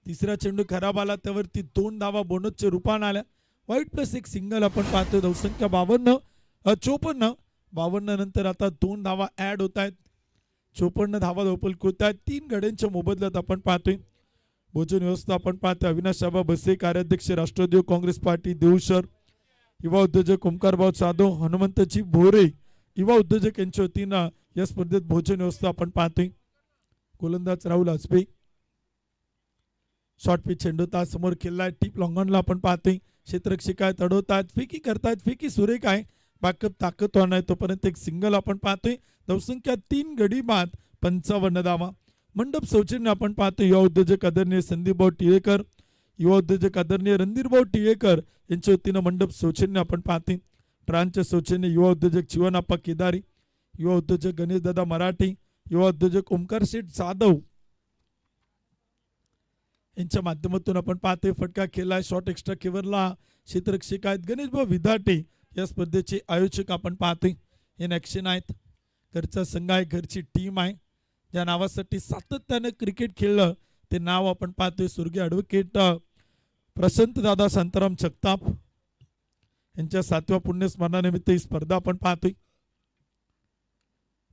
तिसरा चेंडू खराब आला त्यावरती 2 धावा बोनसच्या रूपाने आल्या. व्हाईट प्लस एक सिंगल आपण पाहतोय. धावसंख्या 54. 52 नंतर आता 2 धावा ऍड होत आहेत. 54 धावा धावपल होत आहेत. 3 गड्यांच्या मोबदल्यात आपण पाहतोय. भोजन व्यवस्था आपण पाहतोय. अविनाश आबा बसे कार्याध्यक्ष राष्ट्रवादी काँग्रेस पार्टी देऊळ शहर. युवा उद्योजक ओमकारभाऊ जाधव, हनुमंतजी भोरे युवा उद्योजक यांच्या वतीनं या स्पर्धेत भोजन व्यवस्था आपण पाहतोय. गोलंदाज राहुल आजबे. शॉर्ट पिच चेंडू समोर खेळलाय. टीप लॉंगॉनला आपण पाहतोय. क्षेत्ररक्षक आहेत, अडवतात, फेकी करतायत. फेकी सुरेख आहे, बॅकअप ताकदवान आहे. तोपर्यंत एक सिंगल आपण पाहतोय. धावसंख्या 3 गडी बाद, 55 धावा. मंडप सौजन्य आपण पाहतोय. युवा उद्योजक आदरणीय संदीपभाऊ टिळेकर, युवा उद्योजक आदरणीय रणधीरभाऊ टिळेकर यांच्या वतीनं मंडप सौजन्य आपण पाहतोय. ट्रांचे सौजन्य युवा उद्योजक जीवनाप्पा केदारी, युवा उद्योजक गणेशदादा मराठी, युवा उद्योजक ओमकार शेठ जाधव यांच्या माध्यमातून आपण पाहतोय. फटका केलाय. शॉट एक्स्ट्रा केवरला क्षेत्ररक्षक आहेत गणेशभाऊ विधाटे. या स्पर्धेचे आयोजक आपण पाहतोय. इन ॲक्शन आहेत. घरचा संघ आहे, घरची टीम आहे. ज्या नावासाठी सातत्यानं क्रिकेट खेळलं ते नाव आपण पाहतोय. स्वर्गीय ॲडव्होकेट प्रशांत दादा शांताराम जगताप यांच्या 7व्या पुण्यस्मरणानिमित्त ही स्पर्धा आपण पाहतोय.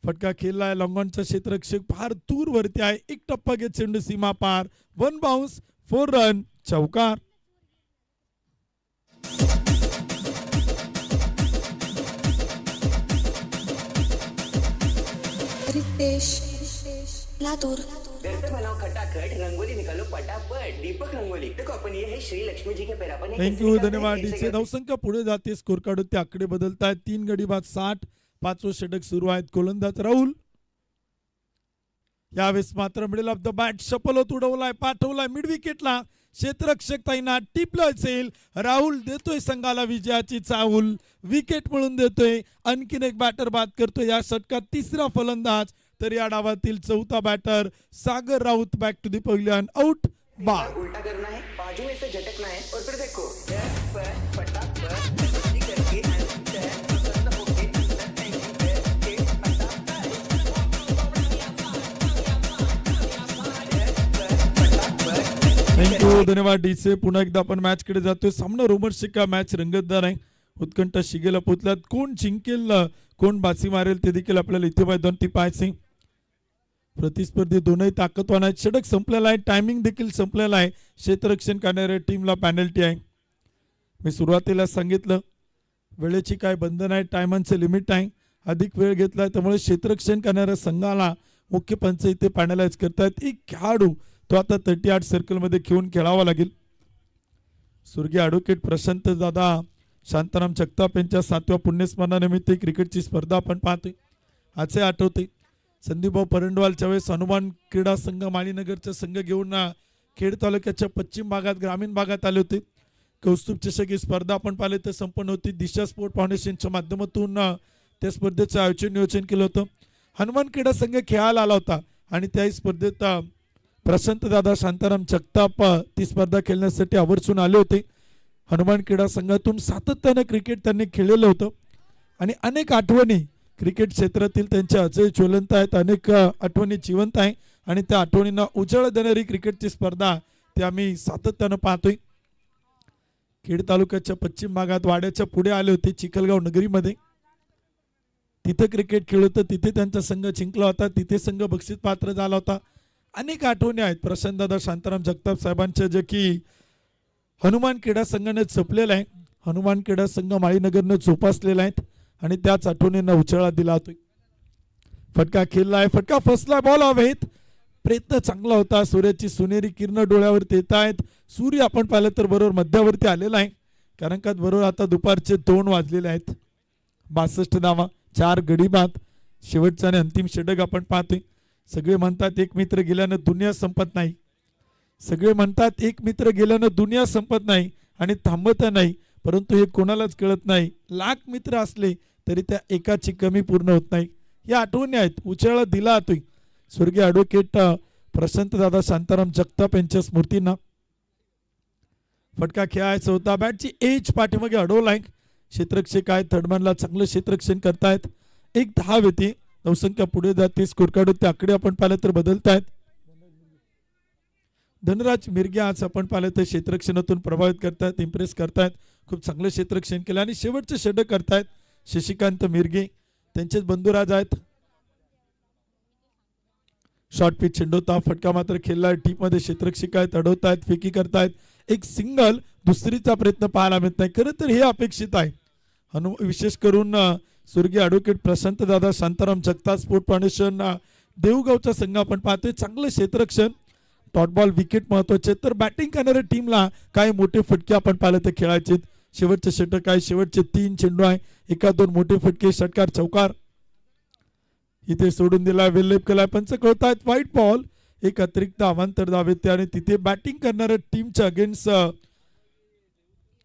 फटका खेळलाय. लॉंगॉनचा क्षेत्ररक्षक फार दूर वरती आहे. एक टप्पा घेत चेंडू सीमा पार. 1 बाउन्स, 4 रन, चौकार.
रितेश लातूर.
घर पे बनाओ खटाखट, रंगोली निकालो पटापट. दीपक रंगोली देखो अपन ये है श्री लक्ष्मी जी के पैर अपन
थँक्यू, धन्यवाद. डीचे धावसंख्या पुढे जाते. स्कोर कार्ड ते आकडे बदलत आहेत. 3 गडी बाद 60. 5वं षटक सुरू आहेत. गोलंदाज राहुल. यावेळेस मात्र मिडल ऑफ द बॅट शपलोत उडवलाय, पाठवलाय मिड विकेटला. क्षेत्ररक्षक ताईंना टिपलं असेल. राहुल देतोय संघाला विजयाची चाहूल. विकेट मिळून देतोय. आणखीन एक बॅटर बाद करतोय. या षटकात 3रा फलंदाज तर या डावातील 4था batter Sagar Raut. Back to the pavilion. Out बाद.
उल्टा करना है, बाजू में से झटकना है और फिर देखो फटाफट करके
थँक्यू, धन्यवाद डीचे. पुन्हा एकदा आपण मॅच कडे जातोय. सामना रोमर्सची का मॅच रंगतदार आहे. उत्कंठ शिगेला पोचल्यात. कोण जिंकेल, कोण बाजी मारेल ते देखील आपल्याला इथे मैदानावरती पाहायचे. प्रतिस्पर्धी दोनही ताकदवान आहेत. षटक संपलेला आहे. टायमिंग देखील संपलेला आहे. क्षेत्ररक्षण करणाऱ्या टीमला पेनल्टी आहे. मी सुरुवातीला सांगितलं वेळेची काय बंधन आहे, टायमांचं लिमिट आहे. अधिक वेळ घेतलाय त्यामुळे क्षेत्ररक्षण करणाऱ्या संघाला मुख्य पंच इथे पॅनलाइज करतायत. एक खेळाडू तो आता 38 सर्कलमध्ये खेळून खेळावा लागेल. स्वर्गीय ॲडव्होकेट प्रशांत दादा शांताराम जगताप यांच्या 7व्या पुण्यस्मरणानिमित्त क्रिकेटची स्पर्धा आपण पाहतोय. आजचे आठवते संदीपभाऊ परंडवालच्या वेळेस हनुमान क्रीडा संघ माळीनगरचा संघ घेऊन खेड तालुक्याच्या पश्चिम भागात ग्रामीण भागात आले होते. कौस्तुभ चषक ही स्पर्धा आपण पाहिले तर संपन्न होती. दिशा स्पोर्ट फाउंडेशनच्या माध्यमातून त्या स्पर्धेचं आयोजन नियोजन केलं होतं. हनुमान क्रीडा संघ खेळायला आला होता आणि त्याही स्पर्धेत प्रशांत दादा शांताराम जगताप ती स्पर्धा खेळण्यासाठी आवर्जून आले होते. हनुमान क्रीडा संघातून सातत्यानं क्रिकेट त्यांनी खेळलेलं होतं आणि अनेक आठवणी क्रिकेट क्षेत्रातील त्यांच्या अजय ज्वलंत आहेत. अनेक आठवणी जिवंत आहे आणि त्या आठवणींना उजाळा देणारी क्रिकेटची स्पर्धा ती आम्ही सातत्यानं पाहतोय. खेड तालुक्याच्या पश्चिम भागात वाड्याच्या पुढे आले होते चिखलगाव नगरीमध्ये. तिथे क्रिकेट खेळत होतं. तिथे त्यांचा संघ जिंकला होता. तिथे संघ बक्षीस पात्र झाला होता. अनेक आठवणी आहेत प्रशांतदादा शांताराम जगताप साहेबांच्या, जे की हनुमान क्रीडा संघाने जपलेला आहे. हनुमान क्रीडा संघ माळीनगरनं जोपासलेला आहे आणि त्याच आठवणींना उजाळा दिला होता. फटका खेळलाय. फटका फसला. बॉल हवेत. प्रयत्न चांगला होता. सूर्याची सोनेरी किरण डोळ्यावरती येत आहेत. सूर्य आपण पाहिलं तर बरोबर मध्यावरती आलेला आहे. कारण का बरोबर आता दुपारचे 2 वाजलेले आहेत. 62 धावा, 4 गडी बाद. शेवटचा आणि अंतिम षटक आपण पाहतोय. सगळे म्हणतात एक मित्र गेल्यानं दुनिया संपत नाही. सगळे म्हणतात एक मित्र गेल्यानं दुनिया संपत नाही आणि थांबत नाही. परंतु हे कोणालाच कळत नाही. लाख मित्र असले तरी त्या एकाची कमी पूर्ण होत नाही. या आठवणी आहेत. उचेळा दिला तुम्ही स्वर्गीय ॲडव्होकेट प्रशांत दादा शांताराम जगताप यांच्या स्मृतींना. फटका खेळायचा होता. बॅटची एज पाठीमागे अडवलाय. क्षेत्ररक्षक आहेत थर्डमॅनला चांगलं क्षेत्ररक्षण करतायत. एक धाव येते. धावसंख्या पुढे जाते. स्कोर कार्ड ते आकडे आपण पाहिलं तर बदलतायत. धनराज मिरगे आज आपण पाहिलं तर क्षेत्ररक्षणातून प्रभावित करतायत, इम्प्रेस करतायत. खूप चांगलं क्षेत्ररक्षण केलं आणि शेवटचे षटक करतायत शशिकांत मिरगे. त्यांचेच बंधुराज आहेत. शॉर्ट पिच चेंडूता फटका मात्र खेळलाय. टीम मध्ये क्षेत्ररक्षक आहेत, अडवतायत, फेकी करतायत. एक सिंगल दुसरीचा प्रयत्न पाहायला मिळत नाही. खरं तर हे अपेक्षित आहे. विशेष करून स्वर्गीय ॲडव्होकेट प्रशांत दादा शांताराम जगताप स्पोर्ट फाउंडेशन देऊगावचा संघ आपण पाहतोय. चांगलं क्षेत्ररक्षण, डॉट बॉल, विकेट महत्वाचे. तर बॅटिंग करणाऱ्या टीमला काही मोठे फटके आपण पाहिलं तर खेळायचे. शेवटचे षटक आहे, शेवटचे 3 चेंडू आहे. 1-2 मोठे फटके, षटकार, चौकार इथे सोडून दिला. वेल्लेप केलाय. पंच कळतायत व्हाईट बॉल. एक अतिरिक्त अवांतर धाव येते आणि तिथे बॅटिंग करणाऱ्या टीमच्या अगेन्स्ट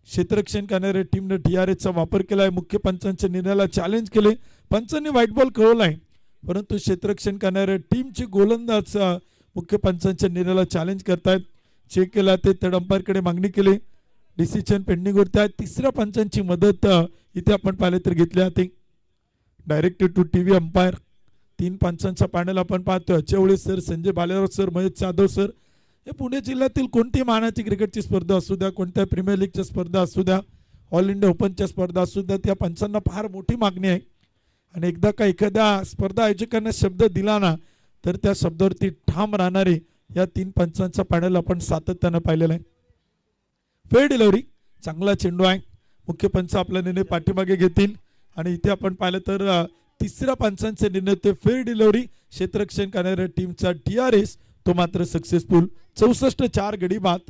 क्षेत्ररक्षण करणाऱ्या टीमने DRS चा वापर केलाय. मुख्य पंचांच्या निर्णयाला चॅलेंज केले. पंचांनी व्हाईट बॉल कळवलाय, परंतु क्षेत्ररक्षण करणाऱ्या टीमचे गोलंदाज मुख्य पंचांच्या निर्णयाला चॅलेंज करतायत. चेक केला ते थर्ड अंपायरकडे मागणी केली. डिसिजन पेंडिंग वरती आहे. तिसऱ्या पंचांची मदत इथे आपण पाहिले तर घेतली जाते. Directed to TV umpire. 3 पंचांचा पॅनल आपण पाहतोय. Chavale sir, Sanjay Balerao sir, Mahesh Jadhav sir. हे पुणे जिल्ह्यातील कोणतीही मानाची क्रिकेटची स्पर्धा असू द्या, कोणत्या प्रीमियर लीगच्या स्पर्धा असू द्या, ऑल इंडिया ओपनच्या स्पर्धा असू द्या, त्या पंचांना फार मोठी मागणी आहे. आणि एकदा का एखाद्या स्पर्धा आयोजकांना शब्द दिला ना तर त्या शब्दावरती ठाम राहणारे या 3 पंचांचा पॅनल आपण सातत्यानं पाहिलेला आहे. फेअर डिलिव्हरी, चांगला चेंडू आहे. मुख्य पंच आपला निर्णय पाठीमागे घेतील आणि इथे आपण पाहिलं तर तिसऱ्या पंचांचे निर्णय ते फेअर डिलिव्हरी. क्षेत्ररक्षण करणाऱ्या टीमचा DRS तो मात्र सक्सेसफुल. 64-4 गडी बाद.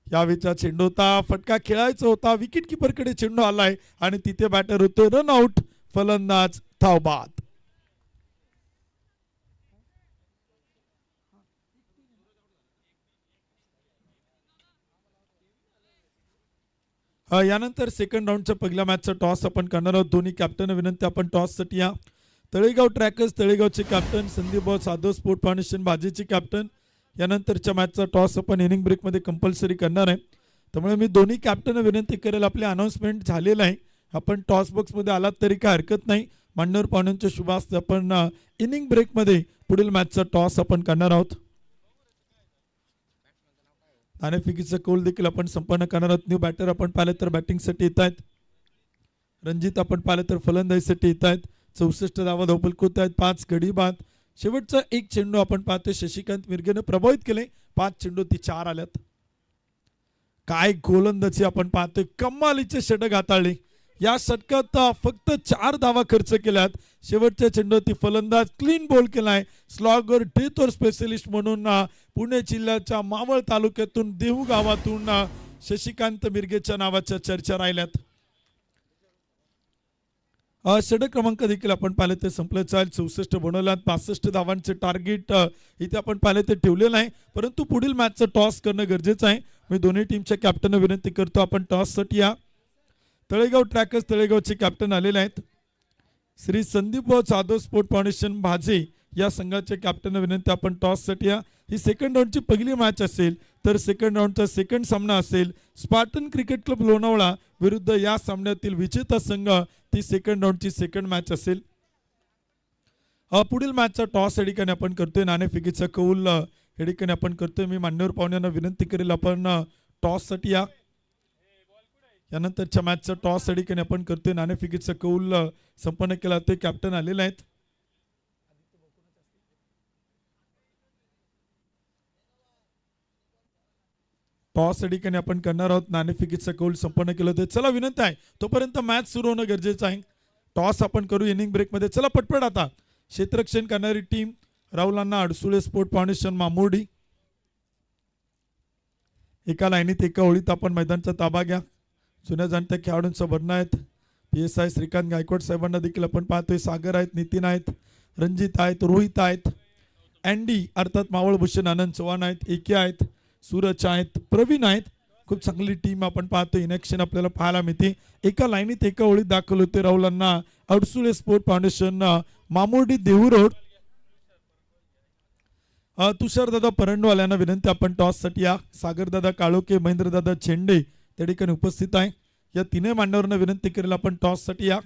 यावेळीचा चेंडू होता, फटका खेळायचा होता. विकेट किपरकडे चेंडू आलाय आणि तिथे बॅटर होतो रन आउट. फलंदाज धाव बाद. यानंतर सेकंड राऊंडच्या पहिल्या मॅचचा टॉस आपण करणार आहोत. दोन्ही कॅप्टन विनंती आपण टॉससाठी या. तळेगाव ट्रॅकर्स तळेगावचे कॅप्टन, संदीप भाऊ जाधव स्पोर्ट फाउंडेशन भाजीचे कॅप्टन. यानंतरच्या मॅचचा टॉस आपण इनिंग ब्रेकमध्ये कंपल्सरी करणार आहे. त्यामुळे मी दोन्ही कॅप्टन विनंती करेल. आपले अनाऊन्समेंट झालेलं आहे. आपण टॉस बॉक्समध्ये आलात तरी काय हरकत नाही. मान्यवर पाहुण्यांच्या शुभास्ते आपण इनिंग ब्रेकमध्ये पुढील मॅचचा टॉस आपण करणार आहोत. नाणेफेकीचा कौल देखील आपण संपन्न करणार आहोत. न्यू बॅटर आपण पाहिलं तर बॅटिंगसाठी येत आहेत. रणजित आपण पाहिलं तर फलंदाजीसाठी येत आहेत. 64 धावा धावपल होत आहेत. 5 गडी बाद. शेवटचा एक चेंडू आपण पाहतोय शशिकांत मिरगेनं प्रभावित केले. 5 चेंडू ती 4 आल्यात. काय गोलंदाजी आपण पाहतोय. कमालीचे षटक हाताळले. या षटकात फक्त 4 धावा खर्च केल्यात. शेवटच्या चेंडूवरती फलंदाज क्लीन बॉल केलाय. स्लॉगर डेथ ओव्हर स्पेशलिस्ट म्हणून पुणे जिल्ह्याच्या मावळ तालुक्यातून देहू गावातून शशिकांत मिरगेच्या नावाच्या चर्चा राहिल्यात. षटक क्रमांक देखील आपण पाहिले ते संपल्याचं आहे. 64 बनवल्यात. 65 धावांचे टार्गेट इथे आपण पाहिले ते ठेवलेलं आहे. परंतु पुढील मॅचचं टॉस करणं गरजेचं आहे. मी दोन्ही टीमच्या कॅप्टनला विनंती करतो आपण टॉससाठी या. तळेगाव ट्रॅकर्स तळेगावचे कॅप्टन आलेले आहेत. श्री संदीप जाधव स्पोर्ट फाउंडेशन भाजे या संघाचे कॅप्टन विनंती आपण टॉससाठी या. ही सेकंड राऊंडची पहिली मॅच असेल तर सेकंड राऊंडचा सेकंड सामना असेल. स्पार्टन क्रिकेट क्लब लोणावळा विरुद्ध या सामन्यातील विजेता संघ ती सेकंड राऊंडची सेकंड मॅच असेल. पुढील मॅचचा टॉस या ठिकाणी आपण करतोय. नाणेफेकीचा कौल या ठिकाणी आपण करतोय. मी मान्यवर पाहुण्यांना विनंती करेल आपण टॉससाठी या. यानंतरच्या मॅचचा टॉस या ठिकाणी आपण करतोय. नाणेफेकीचा कौल संपन्न केला ते कॅप्टन आलेले आहेत. टॉस या ठिकाणी आपण करणार आहोत. नाणेफेकीचा कौल संपन्न केलं होतं. चला विनंती आहे तोपर्यंत मॅच सुरू होणं गरजेचं आहे. टॉस आपण करू इनिंग ब्रेकमध्ये. चला पटपट आता क्षेत्ररक्षण करणारी टीम राहुल अण्णा अडसुळे स्पोर्ट फाउंडेशन मामुर्डी. एका लाईनीत एका ओळीत आपण मैदानचा ताबा घ्या. जुन्या जाणत्या खेळाडूंचा भरणा आहेत. PSI श्रीकांत गायकवाड साहेबांना देखील आपण पाहतोय. सागर आहेत, नितीन आहेत, रणजित आहेत, रोहित आहेत, अँडी अर्थात मावळ भूषण आनंद चव्हाण आहेत, एके आहेत, सूरज आहेत, प्रवीण आहेत खूप चांगली टीम आपण पाहतो. इन ॲक्शन आपल्याला पाहायला मिळते. एका लाईनीत एका ओळीत दाखल होते राहुलांना अडसुळे sport foundation Mamurdi Dehu road. तुषारदादा परंडवाल विनंती आपण टॉस साठी या. सागरदादा काळोखे, महेंद्रदादा चेंडे त्या ठिकाणी उपस्थित आहे. या तीनही मान्यवरांना विनंती करेल आपण टॉस साठी या.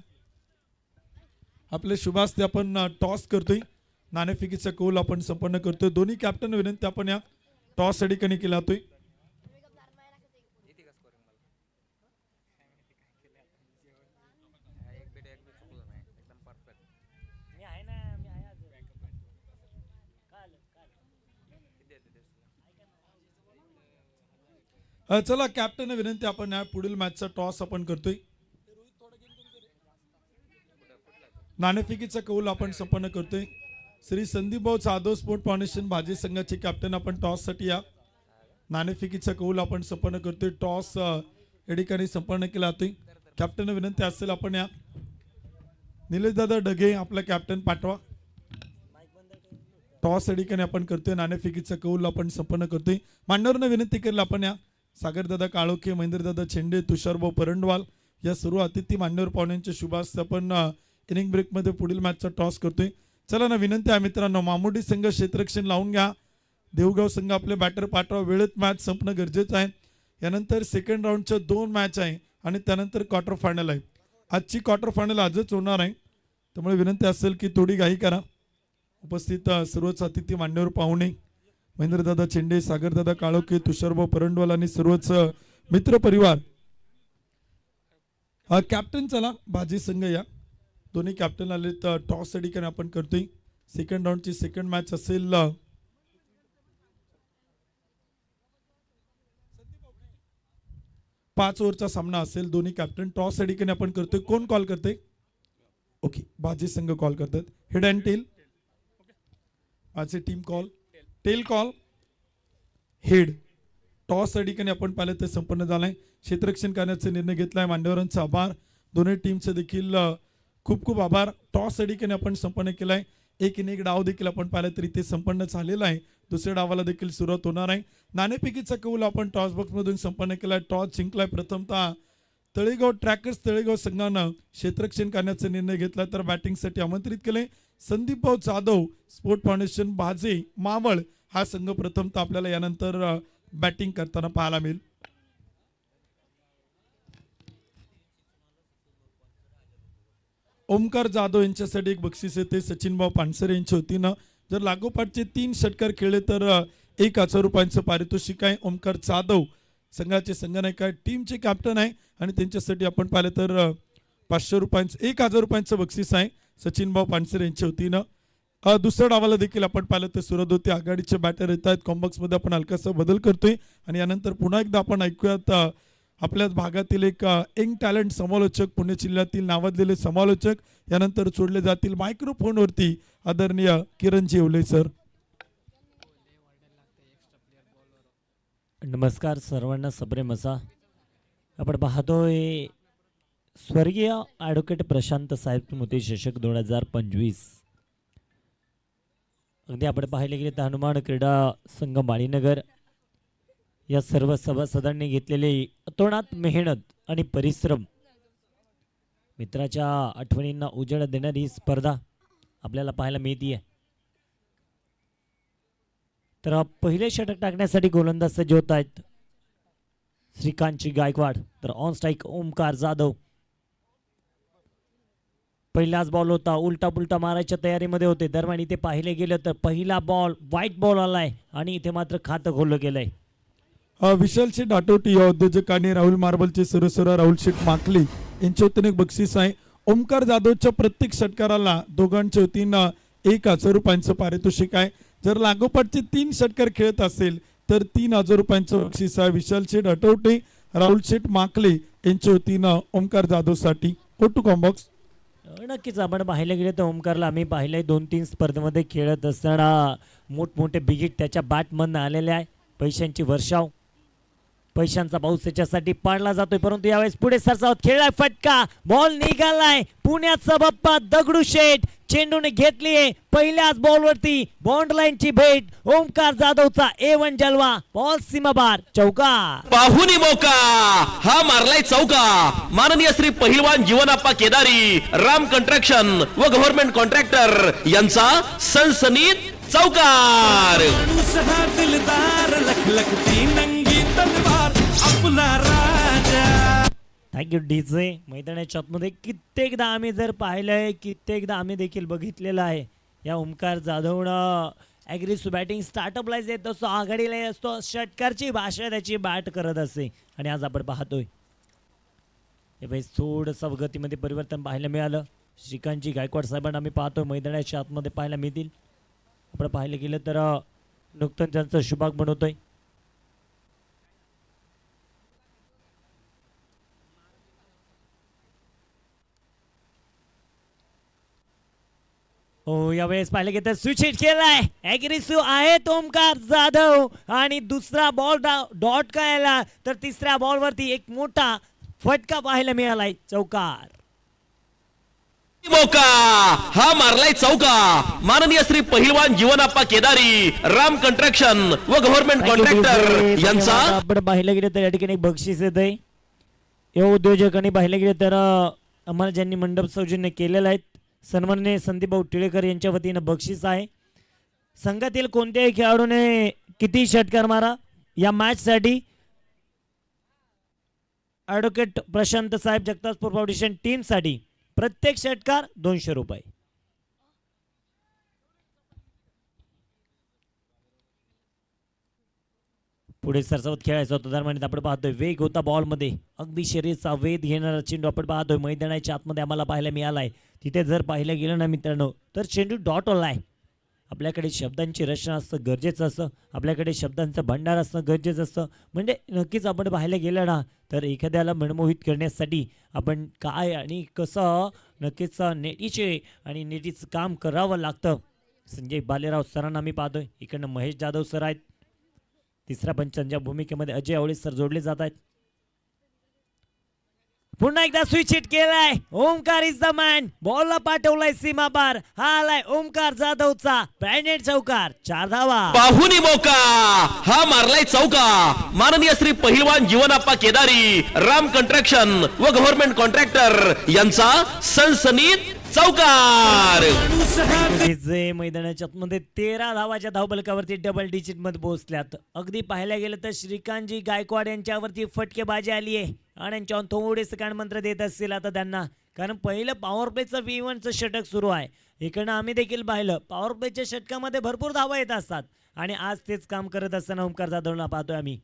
आपले शुभास्ते आपण टॉस करतोय. नाणेफेकीचा कौल आपण संपन्न करतोय. दोन्ही कॅप्टन विनंती आपण या टॉस या ठिकाणी केला जातोय. चला कॅप्टन विनंती आपण या पुढील मॅचचा टॉस आपण करतोय. नाणेफेकीचा कौल आपण संपन्न करतोय. श्री संदीप भाऊ जाधव स्पोर्ट फाउंडेशन भाजी संघाचे कॅप्टन आपण टॉस साठी या. नाणेफेकीचा कौल आपण संपन्न करतोय. टॉस या ठिकाणी संपन्न केला जातोय. कॅप्टन विनंती असेल आपण या. निलेश दादा डगे आपला कॅप्टन पाठवा. टॉस या ठिकाणी आपण करतोय. नाणेफेकीचा कौल आपण संपन्न करतोय. मान्यवरांना विनंती केली आपण या. सागरदादा काळोखे, महेंद्रदादा चेंडे, तुषारभाऊ परंडवाल या सर्व अतिथी मान्यवर पाहुण्यांच्या शुभास्ते आपण इनिंग ब्रेकमध्ये पुढील मॅचचा टॉस करतोय. चला ना विनंती आहे मित्रांनो, मामुर्डी संघ क्षेत्ररक्षण लावून घ्या. देवगाव संघ आपले बॅटर पाठवा. वेळेत मॅच संपणं गरजेचं आहे. यानंतर सेकंड राऊंडच्या 2 मॅच आहे आणि त्यानंतर क्वार्टर फायनल आहे. आजची क्वार्टर फायनल आजच होणार आहे, त्यामुळे विनंती असेल की थोडी घाई करा. उपस्थित सर्वच अतिथी मान्यवर पाहुणे महेंद्रदादा चेंडे, सागरदादा काळोखे, तुषारभाऊ परंडवाल आणि सर्वच मित्र परिवार. कॅप्टन चला भाजी संघ या. दोन्ही कॅप्टन आले तर टॉस या ठिकाणी आपण करतोय. सेकंड राऊंडची सेकंड मॅच असेल. 5 ओव्हरचा सामना असेल. दोन्ही कॅप्टन टॉस या ठिकाणी आपण करतोय. कोण कॉल करते? ओके, भाजी संघ कॉल करतात. Head and tail. माझे team call. Tail call. Head. Toss या ठिकाणी आपण पाहिलं तर संपन्न झालाय. क्षेत्ररक्षण करण्याचा निर्णय घेतलाय. मान्यवरांचा आभार. दोन्ही टीमचे देखील खूप खूप आभार. टॉस या ठिकाणी आपण संपन्न केलाय. एक इनिंग डाव देखील आपण पाहिलं तरी ते संपन्न झालेला आहे. दुसऱ्या डावाला देखील सुरुवात होणार आहे. नाणेफेकीचा कौल आपण टॉस बॉक्स मधून संपन्न केलाय. टॉस जिंकलाय प्रथमतः तळेगाव ट्रॅकर्स तळेगाव संघानं क्षेत्ररक्षण करण्याचा निर्णय घेतला तर बॅटिंगसाठी आमंत्रित केले संदीप भाऊ जाधव स्पोर्ट फाउंडेशन भाजे मावळ हा संघ प्रथमतः आपल्याला यानंतर बॅटिंग करताना पाहायला मिळेल. ओमकार जाधव यांच्यासाठी एक बक्षीस येते सचिन भाऊ पानसरे यांच्या वतीनं. जर लागोपाठचे 3 षटकार खेळले तर 1,000 रुपयांचं पारितोषिक आहे. ओमकार जाधव संघाचे संघनायक आहे, टीमचे कॅप्टन आहे आणि त्यांच्यासाठी आपण पाहिलं तर 500 रुपयांचं 1,000 रुपयांचं बक्षीस आहे सचिन भाऊ पानसरे यांच्या वतीनं. दुसऱ्या डावाला देखील आपण पाहिलं तर सुरुवात होते. आघाडीचे बॅटर येत आहेत. कॉम्बॉक्स मध्ये आपण हलकासा बदल करतोय आणि यानंतर पुन्हा एकदा आपण ऐकूयात आपल्याच भागातील एक यंग टॅलेंट समालोचक, पुणे जिल्ह्यातील नावाजलेले समालोचक यानंतर सोडले जातील मायक्रोफोनवरती आदरणीय किरणजी येवले सर.
नमस्कार सर्वांना, सप्रेम असा आपण पाहतोय स्वर्गीय ॲडव्होकेट प्रशांत साहेब स्मृती चषक 2025. अगदी आपण पाहिले गेले तर हनुमान क्रीडा संघ माळीनगर या सर्व सभासदांनी घेतलेले अतोनात मेहनत आणि परिश्रम, मित्राच्या आठवणींना उजेड देणारी ही स्पर्धा आपल्याला पाहायला मिळते. तर पहिले षटक टाकण्यासाठी गोलंदाज सज्ज होत आहेत श्रीकांतची गायकवाड. तर ऑन स्ट्राईक ओमकार जाधव. पहिलाच बॉल होता, उलटा पुलटा मारायच्या तयारीमध्ये होते. दरम्यान इथे पाहिले गेलं तर पहिला बॉल व्हाईट बॉल आलाय आणि इथे मात्र खातं खोललं गेलंय.
विशाल शेठ आटोटी या उद्योजक आणि राहुल मार्बलचे सरसरा राहुल शेठ माकले यांच्या वतीने एक बक्षीस आहे. ओमकार जाधवच्या प्रत्येक षटकाराला दोघांच्या वतीनं 1,000 रुपयांचं पारितोषिक आहे. जर लागोपाठचे 3 षटकार खेळत असेल तर 3,000 रुपयांचं बक्षीस आहे. विशाल शेठ आटोटे राहुल शेठ माकले यांच्या वतीनं ओमकार जाधवसाठी. ओटू कॉम्बॉक्स.
नक्कीच आपण पाहिलं गेलं तर ओमकारला आम्ही पाहिलंय 2-3 स्पर्धेमध्ये खेळत असताना मोठमोठे बिगिट त्याच्या बॅटमधनं आलेले आहे. पैशांची वर्षाव, पैशांचा पाऊस त्याच्यासाठी पाडला जातोय. परंतु यावेळेस पुढे सरसावत खेळलाय, फटका बॉल निघालाय. पुण्याचा बाप्पा दगडूशेठ चेंडूने घेतलीये पहिल्याच बॉलवरती बॉन्ड लाईनची भेट ओमकार जाधवचा A1 जलवा बॉल सीमाबार चौकार.
पाहुनी मौका हा मारलाय चौका. माननीय श्री पहिलवान जीवनाप्पा केदारी राम कंस्ट्रक्शन व गव्हर्नमेंट कॉन्ट्रॅक्टर यांचा सनसनीत चौकार.
Thank you DJ. मैदानाच्या आतमध्ये कित्येकदा आम्ही जर पाहिलंय कित्येकदा आम्ही देखील बघितलेलं आहे या ओमकार जाधवनं ॲग्रेसिव्ह बॅटिंग स्टार्टअपलाच येत असतो आघाडीला येत असतो षटकारची भाषा त्याची बॅट करत असते आणि आज आपण पाहतोय हे भाई थोडंसं गतीमध्ये परिवर्तन पाहायला मिळालं. श्रीकांतजी गायकवाड साहेबांना आम्ही पाहतोय मैदानाच्या आतमध्ये पाहायला मिळतील. आपण पाहायला गेलं तर नुकतंच त्यांचं शुभागमन होतोय. हो यावेळेस पाहिलं की तर स्विच हिट केलाय ॲग्रेसिव्ह आहे ओमकार जाधव आणि दुसरा बॉल डॉट काय आला तर तिसऱ्या बॉलवरती एक मोठा फटका पाहायला मिळालाय चौकार.
मौका हा मारलाय चौका. माननीय श्री पहिलवान जीवनाप्पा केदारी राम कंस्ट्रक्शन व गव्हर्नमेंट कॉन्ट्रॅक्टर यांचा
आपण पाहिलं गेलं तर या ठिकाणी बक्षीस येत आहे. या उद्योजकांनी पाहिलं गेलं तर आम्हाला ज्यांनी मंडप सौजन्य केलेलं आहे सन्माननीय संदीपभाऊ टिळेकर यांच्या वतीनं बक्षीस आहे. संघातील कोणत्याही खेळाडूने किती षटकार मारा या मॅच साठी ॲडव्होकेट प्रशांत साहेब जगतासपूर फाउंडेशन टीम साठी प्रत्येक षटकार 200 रुपये. पुढे सरसवत खेळायचा होता दरम्यान आपण पाहतोय वेग होता बॉल मध्ये अगदी शरीराचा वेध घेणारा चेंडू आपण पाहतोय मैदानाच्या आतमध्ये आम्हाला पाहायला मिळालाय. तिथे जर पाहिलं गेलं ना मित्रांनो तर चेंडू डॉट ओला आहे. आपल्याकडे शब्दांची रचना असणं गरजेचं असतं आपल्याकडे शब्दांचं भंडार असणं गरजेचं असतं म्हणजे नक्कीच आपण पाहायला गेलं ना तर एखाद्याला मनमोहित करण्यासाठी आपण काय आणि कसं नक्कीच नेटीचे आणि नेटीचं काम करावं लागतं. संजय बालेराव सरांना आम्ही पाहतोय. इकडनं महेश जाधव सर आहेत. तिसऱ्या पंचांच्या भूमिकेमध्ये अजय आवळे सर जोडले जात आहेत. पुन्हा एकदा स्विच हिट केलाय ओमकार इज द मॅन बॉलला पाठवलाय सीमा पार हा आलाय ओमकार जाधवचा ब्रँडेड चौकार 4 धावा.
पाहुनी मौका हा मारलाय चौका. माननीय श्री पहिलवान जीवनाप्पा केदारी राम कंस्ट्रक्शन व गव्हर्नमेंट कॉन्ट्रॅक्टर यांचा सनसनीत चौकार.
मैदानाच्या मध्ये 13 धावाच्या धावफलकावरती डबल डिजिट मध्ये पोहोचल्यात. अगदी पाहायला गेलं तर श्रीकांतजी गायकवाड यांच्यावरती फटकेबाजी आली आहे आणि यांच्यावर थोडेसे कानमंत्र देत असतील आता त्यांना कारण पहिलं पॉवर प्लेचं V1चं षटक सुरू आहे. इकडनं आम्ही देखील पाहिलं पॉवर प्लेच्या षटकामध्ये भरपूर धावा येत असतात आणि आज तेच काम करत असताना ओमकार जाधवला पाहतोय आम्ही.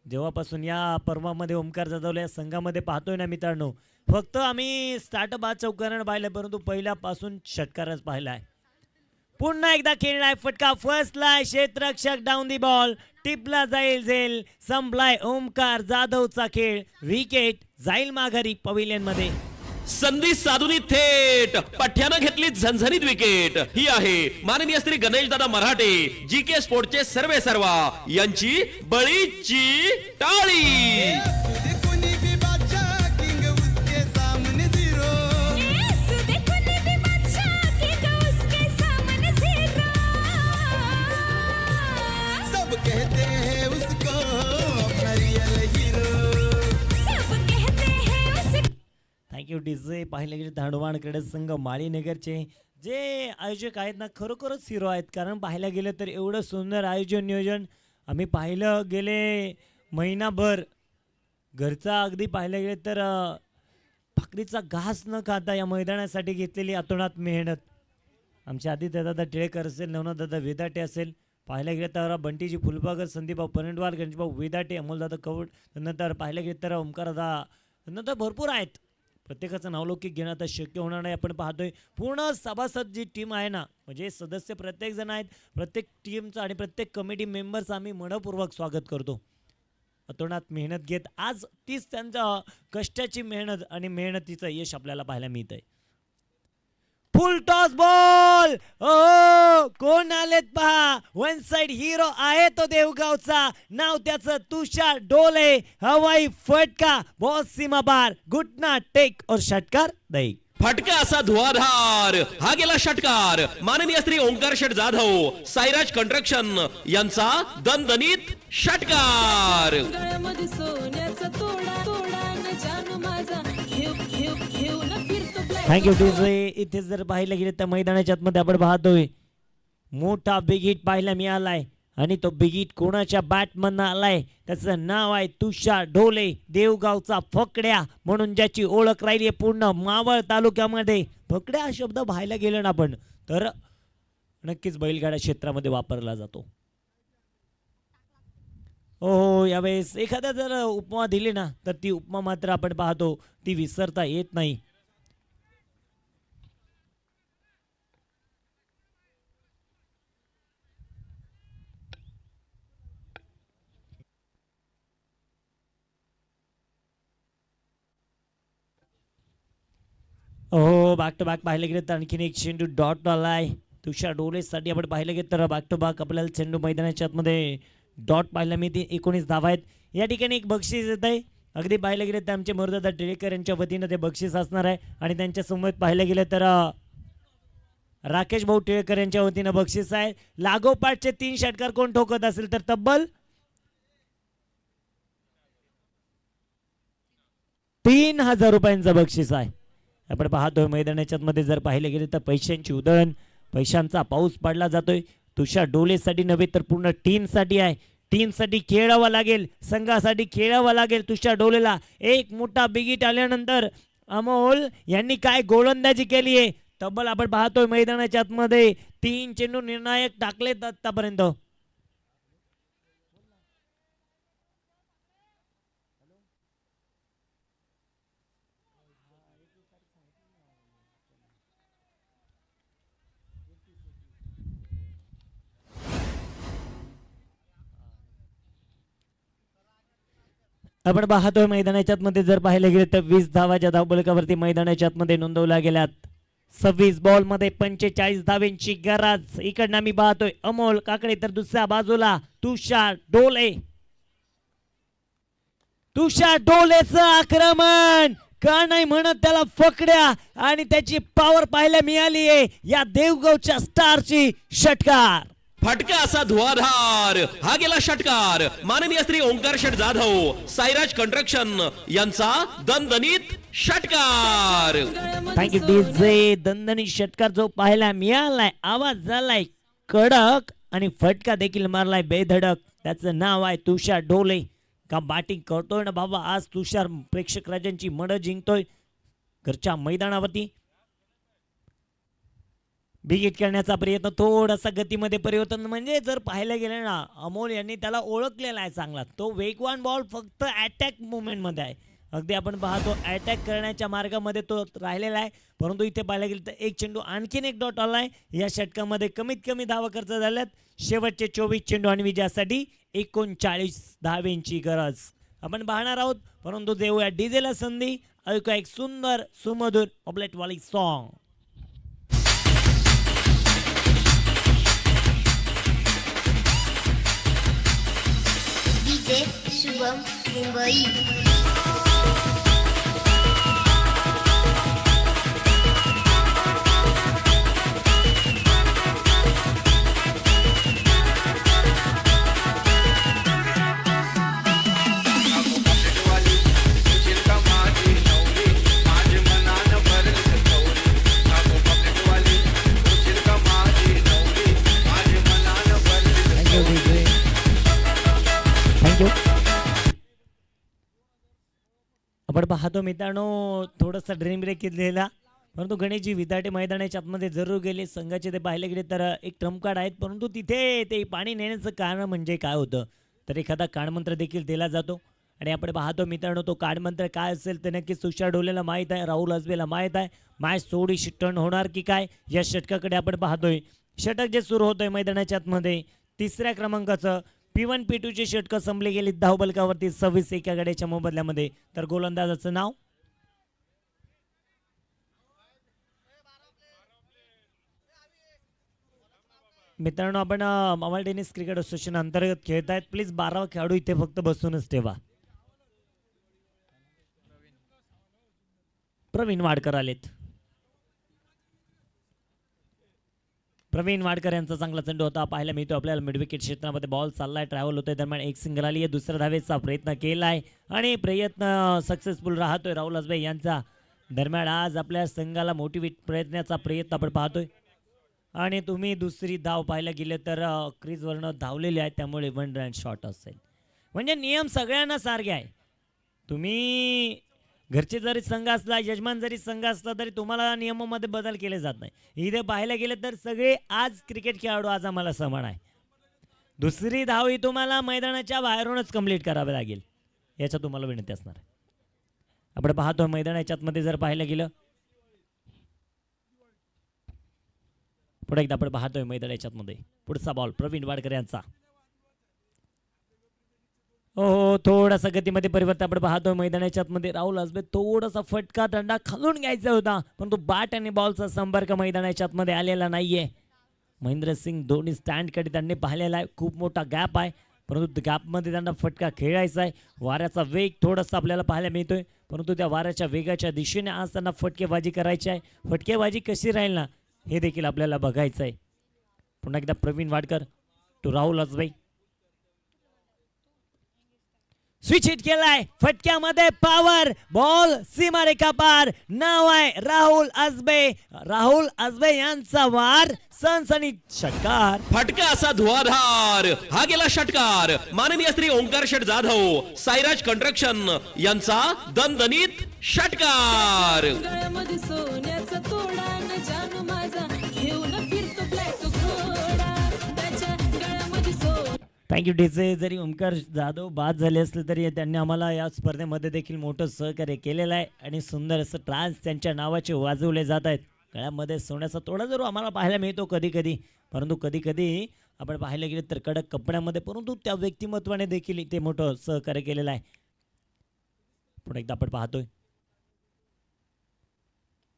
जेव्हापासून या पर्वामध्ये ओमकार जाधवला या संघामध्ये पाहतोय ना मित्रांनो फक्त आम्ही स्टार्टअप आज चौकारानं पाहिलं परंतु पहिल्यापासून षटकारच पाहिलाय. पुन्हा एकदा खेळलाय फटका फर्स्टला क्षेत्ररक्षक डाऊन दी बॉल टिपला जाईल झेल संपलाय ओमकार जाधवचा खेळ विकेट जाईल माघारी पवेलियन मध्ये.
संधी साधून थेट पठ्यानं घेतली झणझणीत विकेट. ही आहे माननीय श्री गणेश दादा मराठे GK स्पोर्टचे सर्वा यांची बळीची टाळी.
Thank you DJ. पाहिलं गेले धाडवाण क्रीडा संघ माळीनगरचे जे आयोजक आहेत ना खरोखरच हिरो आहेत कारण पाहायला गेलं तर एवढं सुंदर आयोजन नियोजन आम्ही पाहिलं गेले महिनाभर घरचा अगदी पाहायला गेले तर भाकरीचा घास न खाता या मैदानासाठी घेतलेली अतोनात मेहनत आमचे आदित्यदादा टिळेकर असेल नवनाथदादा वेदाटे असेल पाहायला गेलं तर बंटीजी फुलबागर संदीपभाऊ पनडवार गणेशभाऊ वेदाटे अमोलदादा कवड नंतर पाहायला गेलं तर ओमकारदा नंतर भरपूर आहेत. प्रत्येकाचं नावलौकिक घेणं आता शक्य होणार नाही. आपण पाहतोय पूर्ण सभासद जी टीम आहे ना म्हणजे सदस्य प्रत्येक जण आहेत प्रत्येक टीमचं आणि प्रत्येक कमिटी मेंबर्स आम्ही मनपूर्वक स्वागत करतो. अतोनात मेहनत घेत आज तीच त्यांच्या कष्टाची मेहनत आणि मेहनतीचं यश आपल्याला पाहायला मिळतंय. फुल टॉस बॉल कोण आलेत पहा. वन साइड हिरो आहे तो देवगावचा नाव त्याचं तुषार डोले हवाई फटका बॉल सीमा बार घुटना टेक और षटकार दही.
फटका असा धुआधार हा गेला षटकार माननीय श्री ओंकार शेठ जाधव साईराज कंस्ट्रक्शन यांचा दणदणीत षटकार.
गळ्यामध्ये सोन्याचा तोडा तोडा न जानू माझा घेऊ घेऊ घेऊ न फिरतो black.
Thank you DJ. इथे जर पाहायला गेले तर मैदानाच्या आतमध्ये आपण पाहतोय मोठा बिग हिट पाहायला मिळालाय आणि तो बिग हिट कोणाच्या बॅटमधनं आलाय त्याचं नाव आहे तुषार ढोले, देवगावचा फकड्या म्हणून ज्याची ओळख राहिली आहे पूर्ण मावळ तालुक्यामध्ये. फकड्या हा शब्द पाहायला गेलो ना आपण तर नक्कीच बैलगाडा क्षेत्रामध्ये वापरला जातो. हो यावेळेस एखाद्या जर उपमा दिली ना तर ती उपमा मात्र आपण पाहतो ती विसरता येत नाही. हो बॅक टू बॅक पाहायला गेलं तर आणखीन एक चेंडू डॉट आलाय तुषार डोलेसाठी. आपण पाहायला गेलं तर बॅक टू बॅक आपल्याला चेंडू मैदानाच्या आतमध्ये डॉट पाहायला मिळते. 19 धावा आहेत. या ठिकाणी एक बक्षीस येत आहे. अगदी पाहायला गेलं तर आमचे मुरदादा टिळेकर यांच्या वतीनं ते बक्षीस असणार आहे आणि त्यांच्या समोर पाहायला गेलं तर राकेश भाऊ टिळेकर यांच्या वतीनं बक्षीस आहे. लागोपाठचे 3 षटकार कोण ठोकत असेल तर तब्बल 3000 रुपयांचं बक्षीस आहे. आपण पाहतोय मैदानाच्या मध्ये जर पाहिले गेले तर पैशांची उधळण, पैशांचा पाऊस पडला जातोय. तुषार डोलेसाठी नव्हे तर पूर्ण टीमसाठी आहे. टीमसाठी खेळावं लागेल, संघासाठी खेळावं लागेल. तुषार डोलेला एक मोठा बिगिट आल्यानंतर अमोल यांनी काय गोलंदाजी केली आहे. तब्बल आपण पाहतोय मैदानाच्या आतमध्ये 3 चेंडू निर्णायक टाकलेत आतापर्यंत. आपण पाहतोय मैदानाच्या आतमध्ये जर पाहायला गेले तर 20 धावाच्या धावफलकावरती मैदानाच्या आतमध्ये नोंदवल्या गेल्यात. 26 बॉल मध्ये 45 धावेंची गरज. इकडनं मी पाहतोय अमोल काकडे तर दुसऱ्या बाजूला तुषार डोले. तुषार डोलेचं आक्रमण का नाही म्हणत त्याला फकड्या आणि त्याची पॉवर पाहायला मिळाली आहे या देवगावच्या स्टारची. षटकार
फटका असा धुआधार हा गेला षटकार माननीय श्री ओंकार शेठ जाधव साईराज कंस्ट्रक्शन यांचा दणदणीत षटकार.
Thank you DJ. दणदणीत षटकार जो पाहायला मिळालाय, आवाज झालाय कडक आणि फटका देखील मारलाय बेधडक. त्याचं नाव आहे तुषार डोले. का बॅटिंग करतोय ना बाबा आज तुषार. प्रेक्षक राजांची मनं जिंकतोय घरच्या मैदानावरती. बिगिट करण्याचा प्रयत्न, थोडासा गतीमध्ये परिवर्तन. म्हणजे जर पाहायला गेलं ना अमोल यांनी त्याला ओळखलेला आहे चांगला. तो वेगवान बॉल फक्त अटॅक मुवमेंट मध्ये आहे. अगदी आपण पाहतो अटॅक करण्याच्या मार्गामध्ये तो राहिलेला आहे. परंतु इथे पाहायला गेलं तर एक चेंडू आणखीन एक डॉट आलाय. या षटकामध्ये कमीत कमी धावा खर्च झाल्यात. शेवटचे 24 चेंडू आणि विजयासाठी 39 धावेंची गरज. आपण पाहणार आहोत परंतु देऊया डीजेला संधी. ऐकूया एक सुंदर सुमधुर ऑब्लेटवाली सॉन्ग.
DJ शुभम मुंबई.
आपण पाहतो मित्रांनो थोडासा ड्रीम ब्रेक घेतलेला परंतु गणेशजी विदाटे मैदानाच्या आतमध्ये जरूर गेले. संघाचे ते पाहिले गेले तर एक ट्रम्प कार्ड आहेत परंतु तिथे ते पाणी नेण्याचं कारण म्हणजे काय होतं तर एखादा काळमंत्र देखील दिला जातो. आणि आपण पाहतो मित्रांनो तो काळमंत्र काय असेल ते नक्कीच तुषार डोलेला माहीत आहे, राहुल हसबेला माहीत आहे. मॅच थोडीशी टर्न होणार की काय या षटकाकडे आपण पाहतोय. षटक जे सुरू होतंय मैदानाच्या आतमध्ये 3ऱ्या क्रमांकाचं P1 P2 चे षटक संपले गेली धावबलकावरती 26 एका गड्याच्या मोबदल्यामध्ये. तर गोलंदाजाचं नाव मित्रांनो आपण मावळ टेनिस क्रिकेट असोसिएशन अंतर्गत खेळत आहेत. प्लीज 12 खेळाडू इथे फक्त बसूनच ठेवा. प्रवीण वाडकर आलेत. प्रवीण वाडकर यांचा चांगला चेंडू होता, पाहायला मिळतो आपल्याला मिड विकेट क्षेत्रामध्ये बॉल चाललाय, ट्रॅव्हल होतोय, दरम्यान एक सिंगल आली आहे, दुसऱ्या धावेचा प्रयत्न केलाय आणि प्रयत्न सक्सेसफुल राहतोय राहुल असबे यांचा. दरम्यान आज आपल्या संघाला मोटिवेट प्रयत्नाचा प्रयत्न आपण पाहतोय आणि तुम्ही दुसरी धाव पाहायला गेले तर क्रीजवरनं धावलेले आहे, त्यामुळे 1 रन शॉट असेल. म्हणजे नियम सगळ्यांना सारखे आहे. तुम्ही घरचे जरी संघ असला, यजमान जरी संघ असला तरी तुम्हाला नियमामध्ये बदल केले जात नाही. इथे पाहायला गेले तर सगळे आज क्रिकेट खेळाडू आज आम्हाला समान आहे. दुसरी धाव ही तुम्हाला मैदानाच्या बाहेरूनच कंप्लीट करावी लागेल, याच्या तुम्हाला विनंती असणार आहे. आपण पाहतो मैदानाच्या आतमध्ये जर पाहायला गेलं, पुढे एकदा आपण पाहतोय मैदानाच्या आतमध्ये पुढचा बॉल प्रवीण वाडकर यांचा. हो, थोडासा गतीमध्ये परिवर्तन आपण पाहतोय मैदानाच्या आतमध्ये. राहुल असबे थोडासा फटका दंडा खालून घ्यायचा होता, परंतु बॅट आणि बॉलचा संपर्क मैदानाच्या आतमध्ये आलेला नाहीये. महेंद्रसिंग धोनी स्टँडकडे त्यांनी पाहिलेला आहे, खूप मोठा गॅप आहे, परंतु गॅपमध्ये त्यांना फटका खेळायचा आहे. वाऱ्याचा वेग थोडासा आपल्याला पाहायला मिळतोय, परंतु त्या वाऱ्याच्या वेगाच्या दिशेने आज त्यांना फटकेबाजी करायची आहे. फटकेबाजी कशी राहील ना हे देखील आपल्याला बघायचं आहे. पुन्हा एकदा Praveen Wadkar to Rahul Asbe. Switch hit केलाय, फटक्यामध्ये पॉवर, बॉल सीमारेखा पार. नाव आहे राहुल असबे. राहुल असबे यांचा वार सनसनी षटकार.
फटका असा धुवाधार, हा गेला षटकार. माननीय श्री ओंकार शेठ जाधव, साईराज कंस्ट्रक्शन यांचा दणदणीत षटकार.
गळ्यामध्ये सोन्याचा तोडा न जानू माझा घेऊन फिरतो ब्लॅक घोडा. त्याच्या गळ्यामध्ये
थँक्यू डीजे. जरी ओंकार जाधव बाद झाले असले तरी त्यांनी आम्हाला या स्पर्धेमध्ये देखील मोठं सहकार्य केलेलं आहे आणि सुंदर असं ट्रान्स त्यांच्या नावाचे वाजवले जात आहेत. गळ्यामध्ये सोन्याचा तोडा जरूर आम्हाला पाहायला मिळतो कधी कधी, परंतु कधी कधी आपण पाहायला गेले तर कडक कपड्यामध्ये, परंतु त्या व्यक्तिमत्वाने देखील ते मोठं सहकार्य केलेलं आहे. पुढे एकदा आपण पाहतोय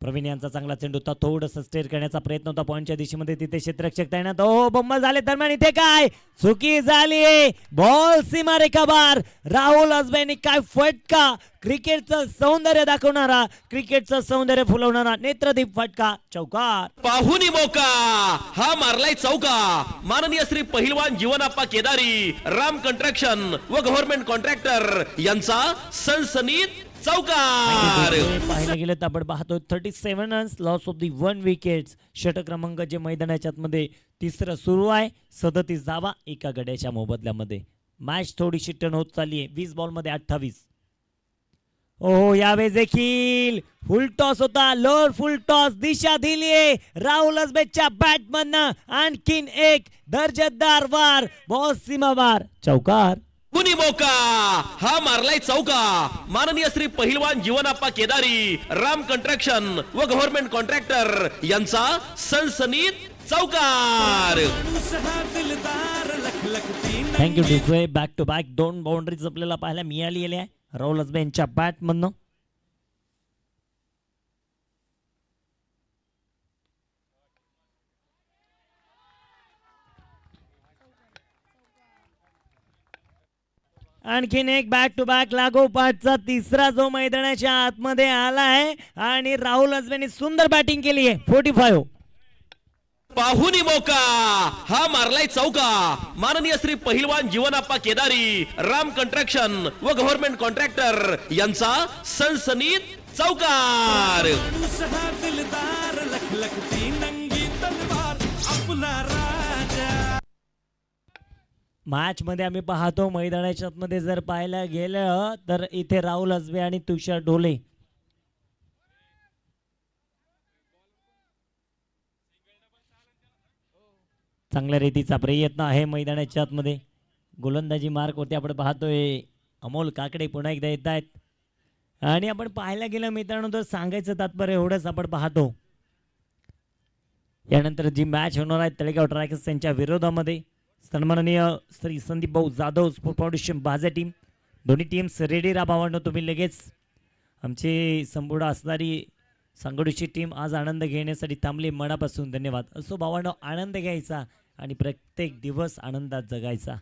प्रवीण यांचा चांगला चेंडू होता, थोडंसं स्टेअर करण्याचा प्रयत्न होता पॉईंटच्या दिशेमध्ये, तिथे क्षेत्ररक्षक तैनात. हो, बंबल झाले दरम्यान, इथे काय चुकी झाली, बॉल सीमारेखा बार. राहुल असबेनी काय फटका, क्रिकेटचं सौंदर्य दाखवणारा, क्रिकेटचं सौंदर्य फुलवणारा नेत्रदीप फटका, चौकार.
पाहुनी मोका, हा मारलाय चौका. माननीय श्री पहिलवान जीवनाप्पा केदारी, राम कंस्ट्रक्शन व गव्हर्नमेंट कॉन्ट्रॅक्टर यांचा सनसनीत चौकार.
पाहायला गेलं तर आपण पाहतो 37 runs, loss of the 1 wickets. षटक क्रमांक जे मैदानाच्या आतमध्ये तिसरं सुरू आहे. 37 धावा एका गड्याच्या मोबदल्यामध्ये. मॅच थोडीशी टर्न होत चालली आहे. 20 बॉलमध्ये 28. ओ, यावेळेस देखील फुल टॉस होता, लोअर फुल टॉस दिशा दिलीये राहुल असबेच्या बॅटमधनं. आणखीन एक दर्जेदार वार, बॉल सीमावार, चौकार.
कुणी मोका, हा मारलाय चौका. माननीय श्री पहिलवान जीवनाप्पा केदारी, राम कंस्ट्रक्शन व गव्हर्नमेंट कॉन्ट्रॅक्टर यांचा सनसनीत चौकार.
थँक्यू डिझोय. बॅक टू बॅक 2 बाउंड्रीज आपल्याला पाहायला मिळालेल्या आहे राहुल असबे यांच्या बॅटमधनं. आणखीन एक बॅक टू बॅक लागोपाठचा तिसरा जो मैदानाच्या आतमध्ये आला आहे आणि राहुल असबेने सुंदर बॅटिंग केली आहे. 45.
पाहुनी मोका, हा मारलाय चौका. माननीय श्री पहिलवान जीवनाप्पा केदारी, राम कंस्ट्रक्शन व गव्हर्नमेंट कॉन्ट्रॅक्टर यांचा सनसनीत चौकार.
मॅच मध्ये आम्ही पाहतो मैदानाच्या आतमध्ये जर पाहायला गेलं तर इथे राहुल असबे आणि तुषार ढोले चांगल्या रीतीचा प्रयत्न आहे मैदानाच्या आतमध्ये. गोलंदाजी मार्क होते आपण पाहतोय. अमोल काकडे पुन्हा एकदा येत आहेत आणि आपण पाहायला गेलं मित्रांनो तर सांगायचं तात्पर्य एवढंच आपण पाहतो. यानंतर जी मॅच होणार आहे तळेगाव ट्रायकर्स यांच्या विरोधामध्ये सन्माननीय श्री संदीप भाऊ जाधव स्पोर्ट फाउंडेशन बाजा टीम, दोन्ही टीम्स रेडी राहा भावांनो. तुम्ही लगेच आमची संपूर्ण असणारी सांगोडीची टीम आज आनंद घेण्यासाठी थांबली, मनापासून धन्यवाद. असो भावांनो, आनंद घ्यायचा आणि प्रत्येक दिवस आनंदात जगायचा.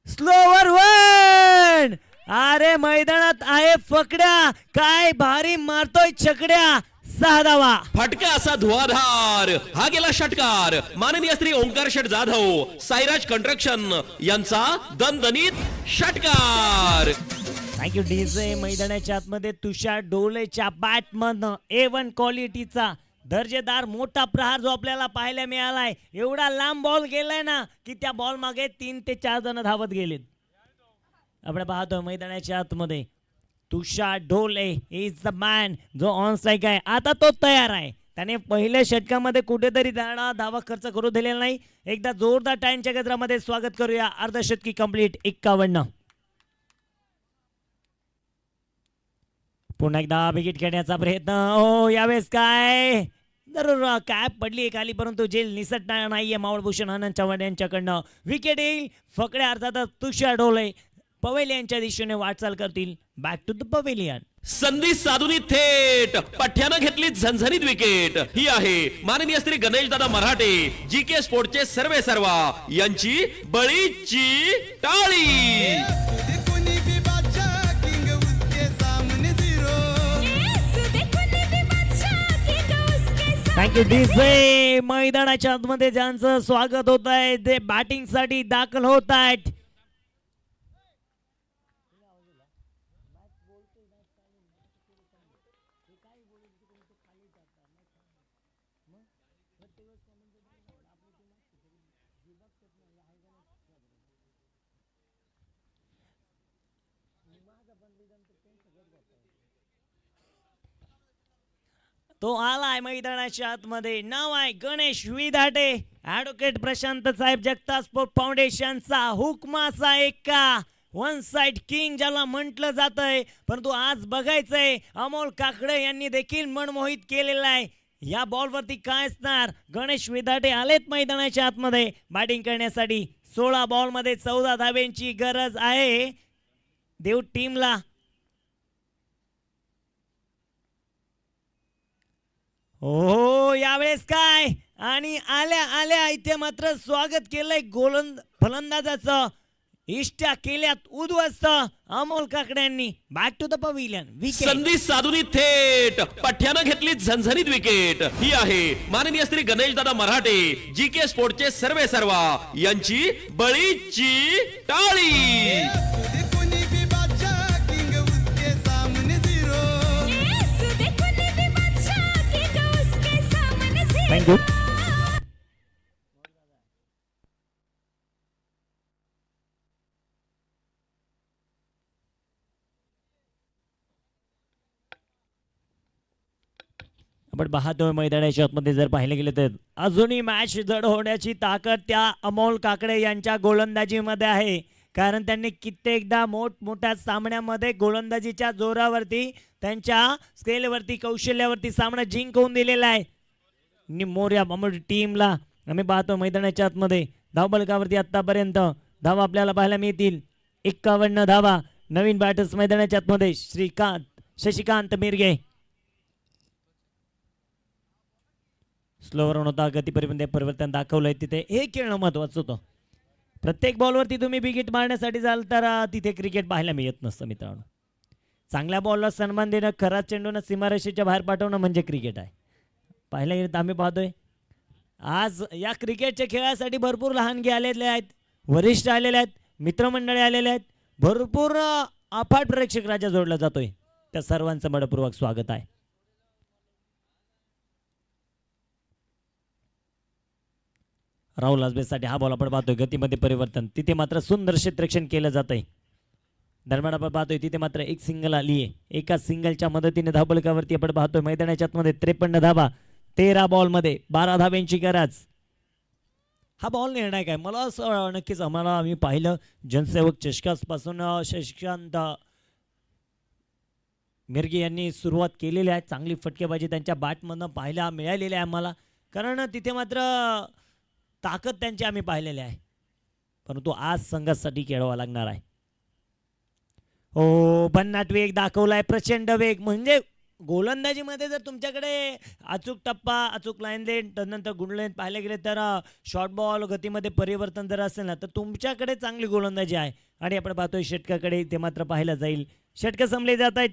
स्लोवर वन, अरे मैदानात आहे फकड्या, काय भारी मारतोय छकड्या. 6 धावा.
फटका असा धुवाधार हा गेला षटकार. माननीय श्री ओंकार शेठ जाधव साईराज कंस्ट्रक्शन यांचा दणदणीत षटकार.
Thank you DJ. मैदानाच्या आतमध्ये तुषार डोलेच्या बॅटमधनं A1 क्वालिटीचा दर्जेदार मोठा प्रहार जो आपल्याला पाहायला मिळालाय. एवढा लांब बॉल गेलाय ना की त्या बॉल मागे 3 ते 4 जण धावत गेलेत. आपण पाहतो मैदानाच्या आतमध्ये तुषार ढोले इज द मॅन जो ऑन स्ट्राईक आहे. आता तो तयार आहे. त्याने पहिल्या षटकामध्ये कुठेतरी धावा खर्च करू दिलेला नाही. एकदा जोरदार टाळ्यांच्या गजरामध्ये स्वागत करूया. अर्धशतकी कंप्लीट 51. पुन्हा एकदा विकेट खेळण्याचा प्रयत्न. ओ यावेळेस काय जरूर कॅप पडली खाली परंतु जेल निसटणार नाहीये मावळभूषण आनंद चव्हाण यांच्याकडनं. विकेट येईल. फकड्या अर्थातच तुषार ढोले पवेलियनच्या दिशेने वाटचाल करतील. Back to the pavilion.
संधी साधून थेट पठ्यानं घेतली झणझणीत विकेट. ही आहे माननीय श्री गणेशदादा मराठे जी के स्पोर्टचे सर्वे सर्वा यांची बळीची टाळी.
Thank you DJ. मैदानाच्या आतमध्ये ज्यांचं स्वागत होत आहे ते बॅटिंग साठी दाखल होत आहेत. तो आलाय मैदानाच्या आतमध्ये. नाव आहे गणेश विधाटे. ऍडव्होकेट प्रशांत साहेब जगताप स्पोर्ट फाउंडेशनचा हुकमाचा एका वन साइड किंग ज्याला म्हटलं जातंय. परंतु आज बघायचंय अमोल काकडे यांनी देखील मनमोहित केलेलं आहे. या बॉलवरती काय असणार. गणेश विधाटे आलेत मैदानाच्या आतमध्ये बॅटिंग करण्यासाठी. 16 बॉलमध्ये 14 धाब्यांची गरज आहे देव टीमला. हो यावेळेस काय आणि आल्या आल्या इथे मात्र स्वागत केलंय फलंदाजाचं. इष्ट्या केल्यात उद्ध्वस्त अमोल काकड्यांनी. Back to the pavilion.
संधी साधून थेट पठ्यानं घेतली झणझणीत विकेट. ही आहे माननीय श्री गणेशदादा मराठे जी के स्पोर्टचे सर्वे सर्वा यांची बळीची टाळी.
थँक्यू. आपण पाहतोय मैदानाच्या आतमध्ये जर पाहिलं गेलं तर अजूनही मॅच जड होण्याची ताकद त्या अमोल काकडे यांच्या गोलंदाजीमध्ये आहे. कारण त्यांनी कित्येकदा मोठमोठ्या सामन्यामध्ये गोलंदाजीच्या जोरावरती त्यांच्या स्केलवरती कौशल्यावरती सामना जिंकवून दिलेला आहे. मोर्या टीमला आम्ही पाहतो मैदानाच्या आतमध्ये धावफलकावरती आतापर्यंत धावा आपल्याला पाहायला मिळतील 51 धावा. नवीन बॅटर्स मैदानाच्या आतमध्ये शशिकांत मिरगे. स्लोवर होता गतीपरीमध्ये परिवर्तन दाखवलंय तिथे. हे खेळणं महत्वाचं होतं. प्रत्येक बॉलवरती तुम्ही विकेट मारण्यासाठी जाल तर तिथे क्रिकेट पाहायला मिळत नसतं मित्रांनो. चांगल्या बॉलला सन्मान देणं, खरा चेंडूनं सीमारेषेच्या बाहेर पाठवणं म्हणजे क्रिकेट आहे. पाहायला गेलं तर आम्ही पाहतोय आज या क्रिकेटच्या खेळासाठी भरपूर लहानगे आलेले आहेत, वरिष्ठ आलेले आहेत, मित्रमंडळी आलेले आहेत. भरपूर अफाट प्रेक्षक राजा जोडला जातोय. त्या सर्वांचं मनपूर्वक स्वागत आहे. राहुल आजबेसाठी हा बॉल आपण पाहतोय गतीमध्ये परिवर्तन. तिथे मात्र सुंदर क्षेत्ररक्षण केलं जात आहे. दरम्यान आपण पाहतोय तिथे मात्र एक सिंगल आली आहे. एका सिंगलच्या मदतीने धावफलकावरती आपण पाहतोय मैदानाच्या आतमध्ये 53 धावा 13 बॉलमध्ये 12 धाब्यांची गरज. हा बॉल निर्णायक आहे. मला असं नक्कीच आम्ही पाहिलं जनसेवक चषकापासून शशिकांत मिरगे यांनी सुरुवात केलेली आहे. चांगली फटकेबाजी त्यांच्या बॅटमधनं पाहायला मिळालेली आहे आम्हाला. कारण तिथे मात्र ताकद त्यांची आम्ही पाहिलेली आहे. परंतु आज संघासाठी खेळावा लागणार आहे. हो भन्नाट वेग दाखवलाय, प्रचंड वेग. म्हणजे गोलंदाजीमध्ये जर तुमच्याकडे अचूक टप्पा, अचूक लाईन लेन, त्यानंतर गुड लेन पाहायला गेले तर शॉर्ट बॉल गतीमध्ये परिवर्तन जर असेल ना तर तुमच्याकडे चांगली गोलंदाजी आहे. आणि आपण पाहतोय षटकाकडे ते मात्र पाहायला जाईल. षटकं संपले जात आहेत.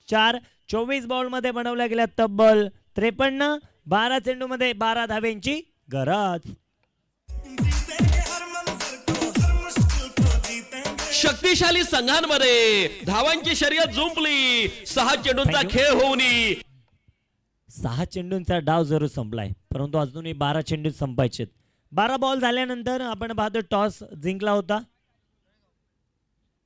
4 24 बॉलमध्ये बनवल्या गेल्या तब्बल 53, 12 चेंडूमध्ये 12 धाब्यांची गरज.
शक्तिशाली संघांमध्ये धावांची शर्यत जुंपली. 6 चेंडूंचा खेळ होऊन
6 चेंडूंचा डाव जरूर संपलाय, परंतु अजूनही 12 चेंडू संपायचे. 12 बॉल झाल्यानंतर आपण पाहतो टॉस जिंकला होता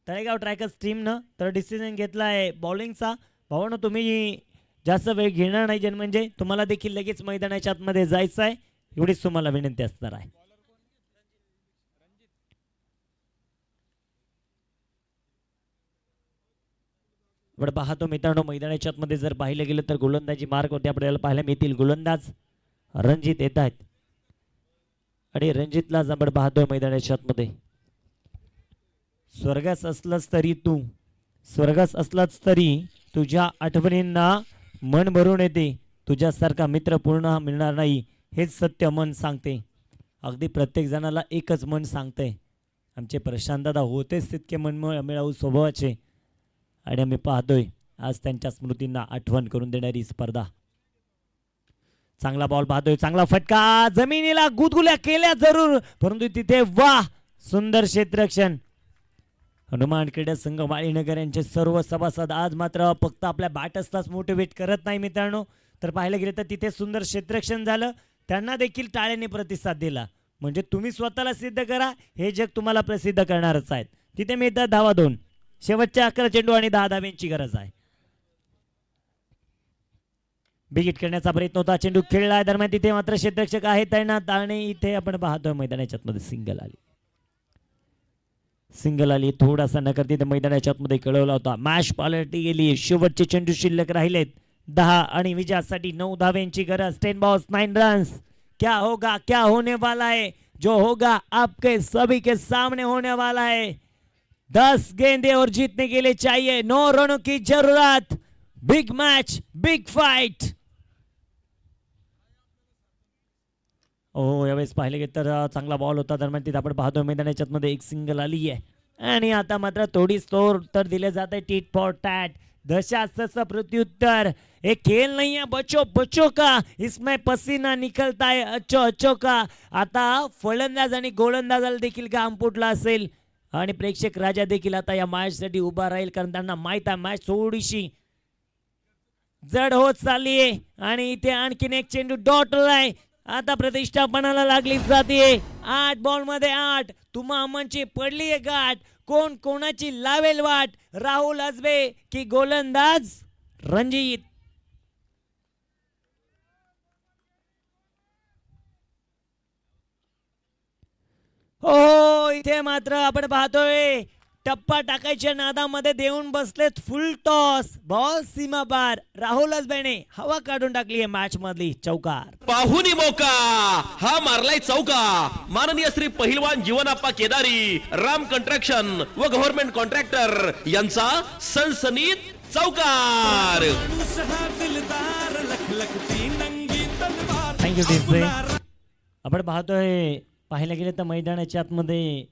तळेगाव ट्रॅकर्स टीमनं. तर डिसिजन घेतला आहे बॉलिंगचा. भावांनो, तुम्ही जास्त वेळ घेणार नाही, जन म्हणजे तुम्हाला देखील लगेच मैदानाच्या आतमध्ये जायचं आहे, एवढीच तुम्हाला विनंती असणार आहे. आपण पाहतो मित्रांनो, मैदानाच्या आतमध्ये जर पाहिलं गेलं तर गोलंदाजी मार्क होते आपल्याला पाहायला मिळतील. गोलंदाज रणजित येत आहेत आणि रणजितला आपण पाहतोय मैदानाच्या आतमध्ये. स्वर्गास असलाच तरी तुझ्या आठवणींना मन भरून येते. तुझ्यासारखा मित्र पूर्ण मिळणार नाही, हेच सत्य मन सांगते. अगदी प्रत्येक जणाला एकच मन सांगते. आमचे प्रशांत दादा होतेच तितके मन मिळावू स्वभावाचे, आणि आम्ही पाहतोय आज त्यांच्या स्मृतींना आठवण करून देणारी स्पर्धा. चांगला बॉल पाहतोय, चांगला फटका, जमिनीला गुदगुल्या केल्या जरूर, परंतु तिथे वाह, सुंदर क्षेत्ररक्षण. हनुमान क्रीडा संघ वाळीनगर यांचे सर्व सभासद आज मात्र फक्त आपल्या बॅटर्सलाच मोटिवेट करत नाही मित्रांनो, तर पाहायला गेले तर तिथे सुंदर क्षेत्ररक्षण झालं. त्यांना देखील टाळ्याने प्रतिसाद दिला. म्हणजे तुम्ही स्वतःला सिद्ध करा, हे जग तुम्हाला प्रसिद्ध करणारच आहेत. तिथे मिळतात धावा 2. शेवटच्या 11 चेंडू आणि 10 धाब्यांची गरज आहे. बिगिट करण्याचा प्रयत्न होता, चेंडू खेळला दरम्यान तिथे मात्र क्षेत्ररक्षक आहे तैनात, आणि इथे आपण पाहतोय मैदानाच्या आतमध्ये सिंगल आली. थोडासा नकार तिथे मैदानाच्या आतमध्ये कळवला होता. मॅच पालटी गेली. शेवटचे चेंडू शिल्लक राहिलेत 10 आणि विजयासाठी 9 धाब्यांची गरज. 10 बॉल्स 9 रन्स. क्या होगा, क्या होने वाला है, जो होगा आपके सभी के सामने होने वाला है. 10 गेंदे और जीतने के लिए चाहिए 9 रनों की जरूरत. Big match, big fight. यावेळेस पाहिले गेले तर चांगला बॉल होता, दरम्यान तिथे आपण पाहतोय मैदानाच्या आतमध्ये एक सिंगल आली आहे. आणि आता मात्र थोडी स्टोर उत्तर दिले जात आहे. टीट फॉर टॅट, दशाचं प्रत्युत्तर. एक खेल नहीं है बच्चों बच्चों का, इसमें पसीना निकलता है अच्छो अच्छो का. आता फलंदाज आणि गोलंदाजाला देखील घाम फुटला असेल, आणि प्रेक्षक राजा देखील आता या मॅचसाठी उभा राहील, कारण त्यांना माहित आहे मॅच थोडीशी जड होत चालली आहे. आणि इथे आणखीन एक चेंडू डॉटला आहे. आता प्रतिष्ठा पणाला लागली जाते. 8 बॉल मध्ये 8. तुम्हा अमनची पडली आहे गाठ. कोण कोणाची लावेल वाट, राहुल अजबे की गोलंदाज रणजित. हो, इथे मात्र आपण पाहतोय टप्पा टाकायच्या नादामध्ये देऊन बसलेत फुल टॉस. बॉल सीमा पार. राहुल अजबेने हवा काढून टाकली आहे मॅच मधली. चौकार
पाहुनी मौका, हा मारलाय चौका. माननीय श्री पहिलवान जीवनाप्पा केदारी, राम कंस्ट्रक्शन व गव्हर्नमेंट कॉन्ट्रॅक्टर यांचा सनसनीत चौकार.
थँक्यू दिसते. आपण पाहतोय पाहायला गेले तर मैदानाच्या आतमध्ये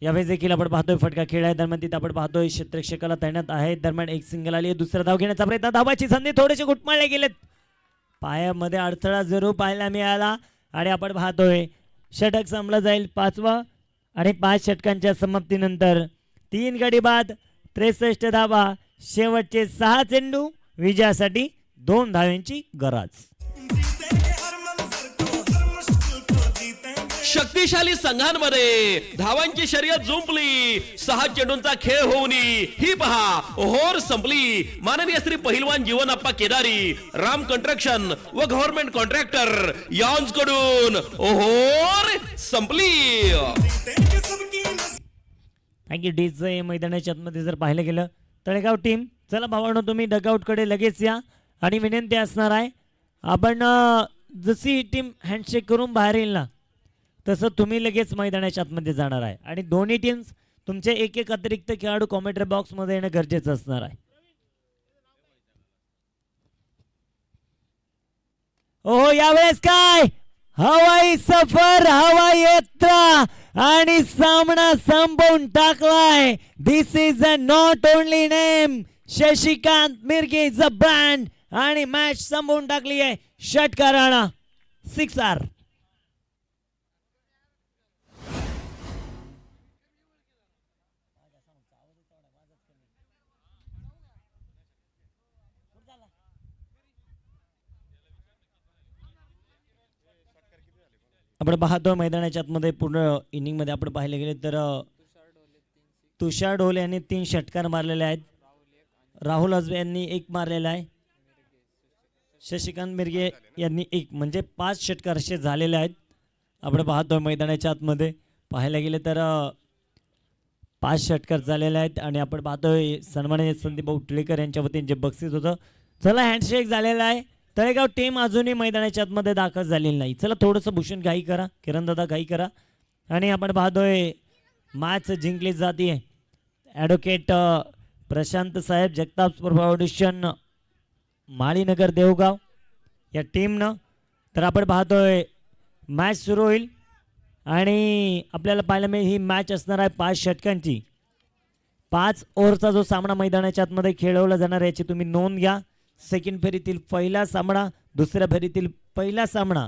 यावेळेस देखील आपण पाहतोय फटका खेळ आहे. दरम्यान तिथे आपण पाहतोय क्षेत्ररक्षकाला तैनात आहे. दरम्यान एक सिंगल आली. दुसरा धाव घेण्याचा प्रयत्न, धावाची संधी थोडेसे घुटमाळले गेलेत. पायामध्ये अडथळा जरूर पाहायला मिळाला, आणि आपण पाहतोय षटक संपलं जाईल 5वं, आणि 5 षटकांच्या समाप्तीनंतर 3 गडी बाद 63 धावा. शेवटचे 6 चेंडू विजयासाठी 2 धावांची गरज.
शक्तिशाली संघांमध्ये धावांची शर्यत जुंपली. 6 चेंडूंचा खेळ होऊन ही पहा ओव्हर संपली. माननीय श्री पहिलवान जीवनाप्पा केदारी, राम कंस्ट्रक्शन व गव्हर्नमेंट कॉन्ट्रॅक्टर यांकडून ओव्हर संपली.
Thank you DJ. मैदानाच्या आतमध्ये जर पाहिलं गेलं तळेगाव टीम, चला भावांनो तुम्ही डगआउटकडे लगेच या, आणि विनंती असणार आहे आपण जशी ही टीम हँडशेक करून बाहेर येईल ना, तसं तुम्ही लगेच मैदानाच्या आतमध्ये जाणार आहे. आणि दोन्ही टीम्स तुमचे एक एक अतिरिक्त खेळाडू कॉमेंट्री बॉक्स मध्ये येणं गरजेचं असणार आहे. ओ यावेळेस काय हवाई सफर, हवाई यात्रा, आणि सामना संपवून टाकलाय. This is a not only name, Shashikant Mirge जबान आणि मॅच संपवून टाकली आहे षटकारानं 6 आपण पाहतो मैदानाच्या आतमध्ये पूर्ण इनिंगमध्ये आपण पाहिले गेले तर तुषार ढोले यांनी 3 षटकार मारलेले आहेत. राहुल अजबे यांनी 1 मारलेला आहे. शशिकांत मिरगे यांनी 1 म्हणजे 5 षटकार असे झालेले आहेत. आपण पाहतोय मैदानाच्या आतमध्ये पाहायला गेले तर 5 षटकार झालेले आहेत आणि आपण पाहतोय सन्माननीय संदीप भाऊ टिळेकर यांच्या वतीने जे बक्षीस होतं. चला हँडशेक झालेला आहे. तळेगाव टीम अजूनही मैदानाच्या आतमध्ये दाखल झालेली नाही. चला थोडंसं भूषण घाई करा, किरणदादा घाई करा आणि आपण पाहतोय मॅच जिंकली जाते. ॲडव्होकेट प्रशांत साहेब जगताप स्पोर्ट फाउंडेशन माळीनगर देवगाव या टीमनं. तर आपण पाहतोय मॅच सुरू होईल आणि आपल्याला पाहायला मिळेल ही मॅच असणार आहे 5 षटकांची. 5 ओव्हरचा जो सामना मैदानाच्या आतमध्ये खेळवला जाणार याची तुम्ही नोंद घ्या. सेकंड फेरीतील पहिला सामना, दुसऱ्या फेरीतील पहिला सामना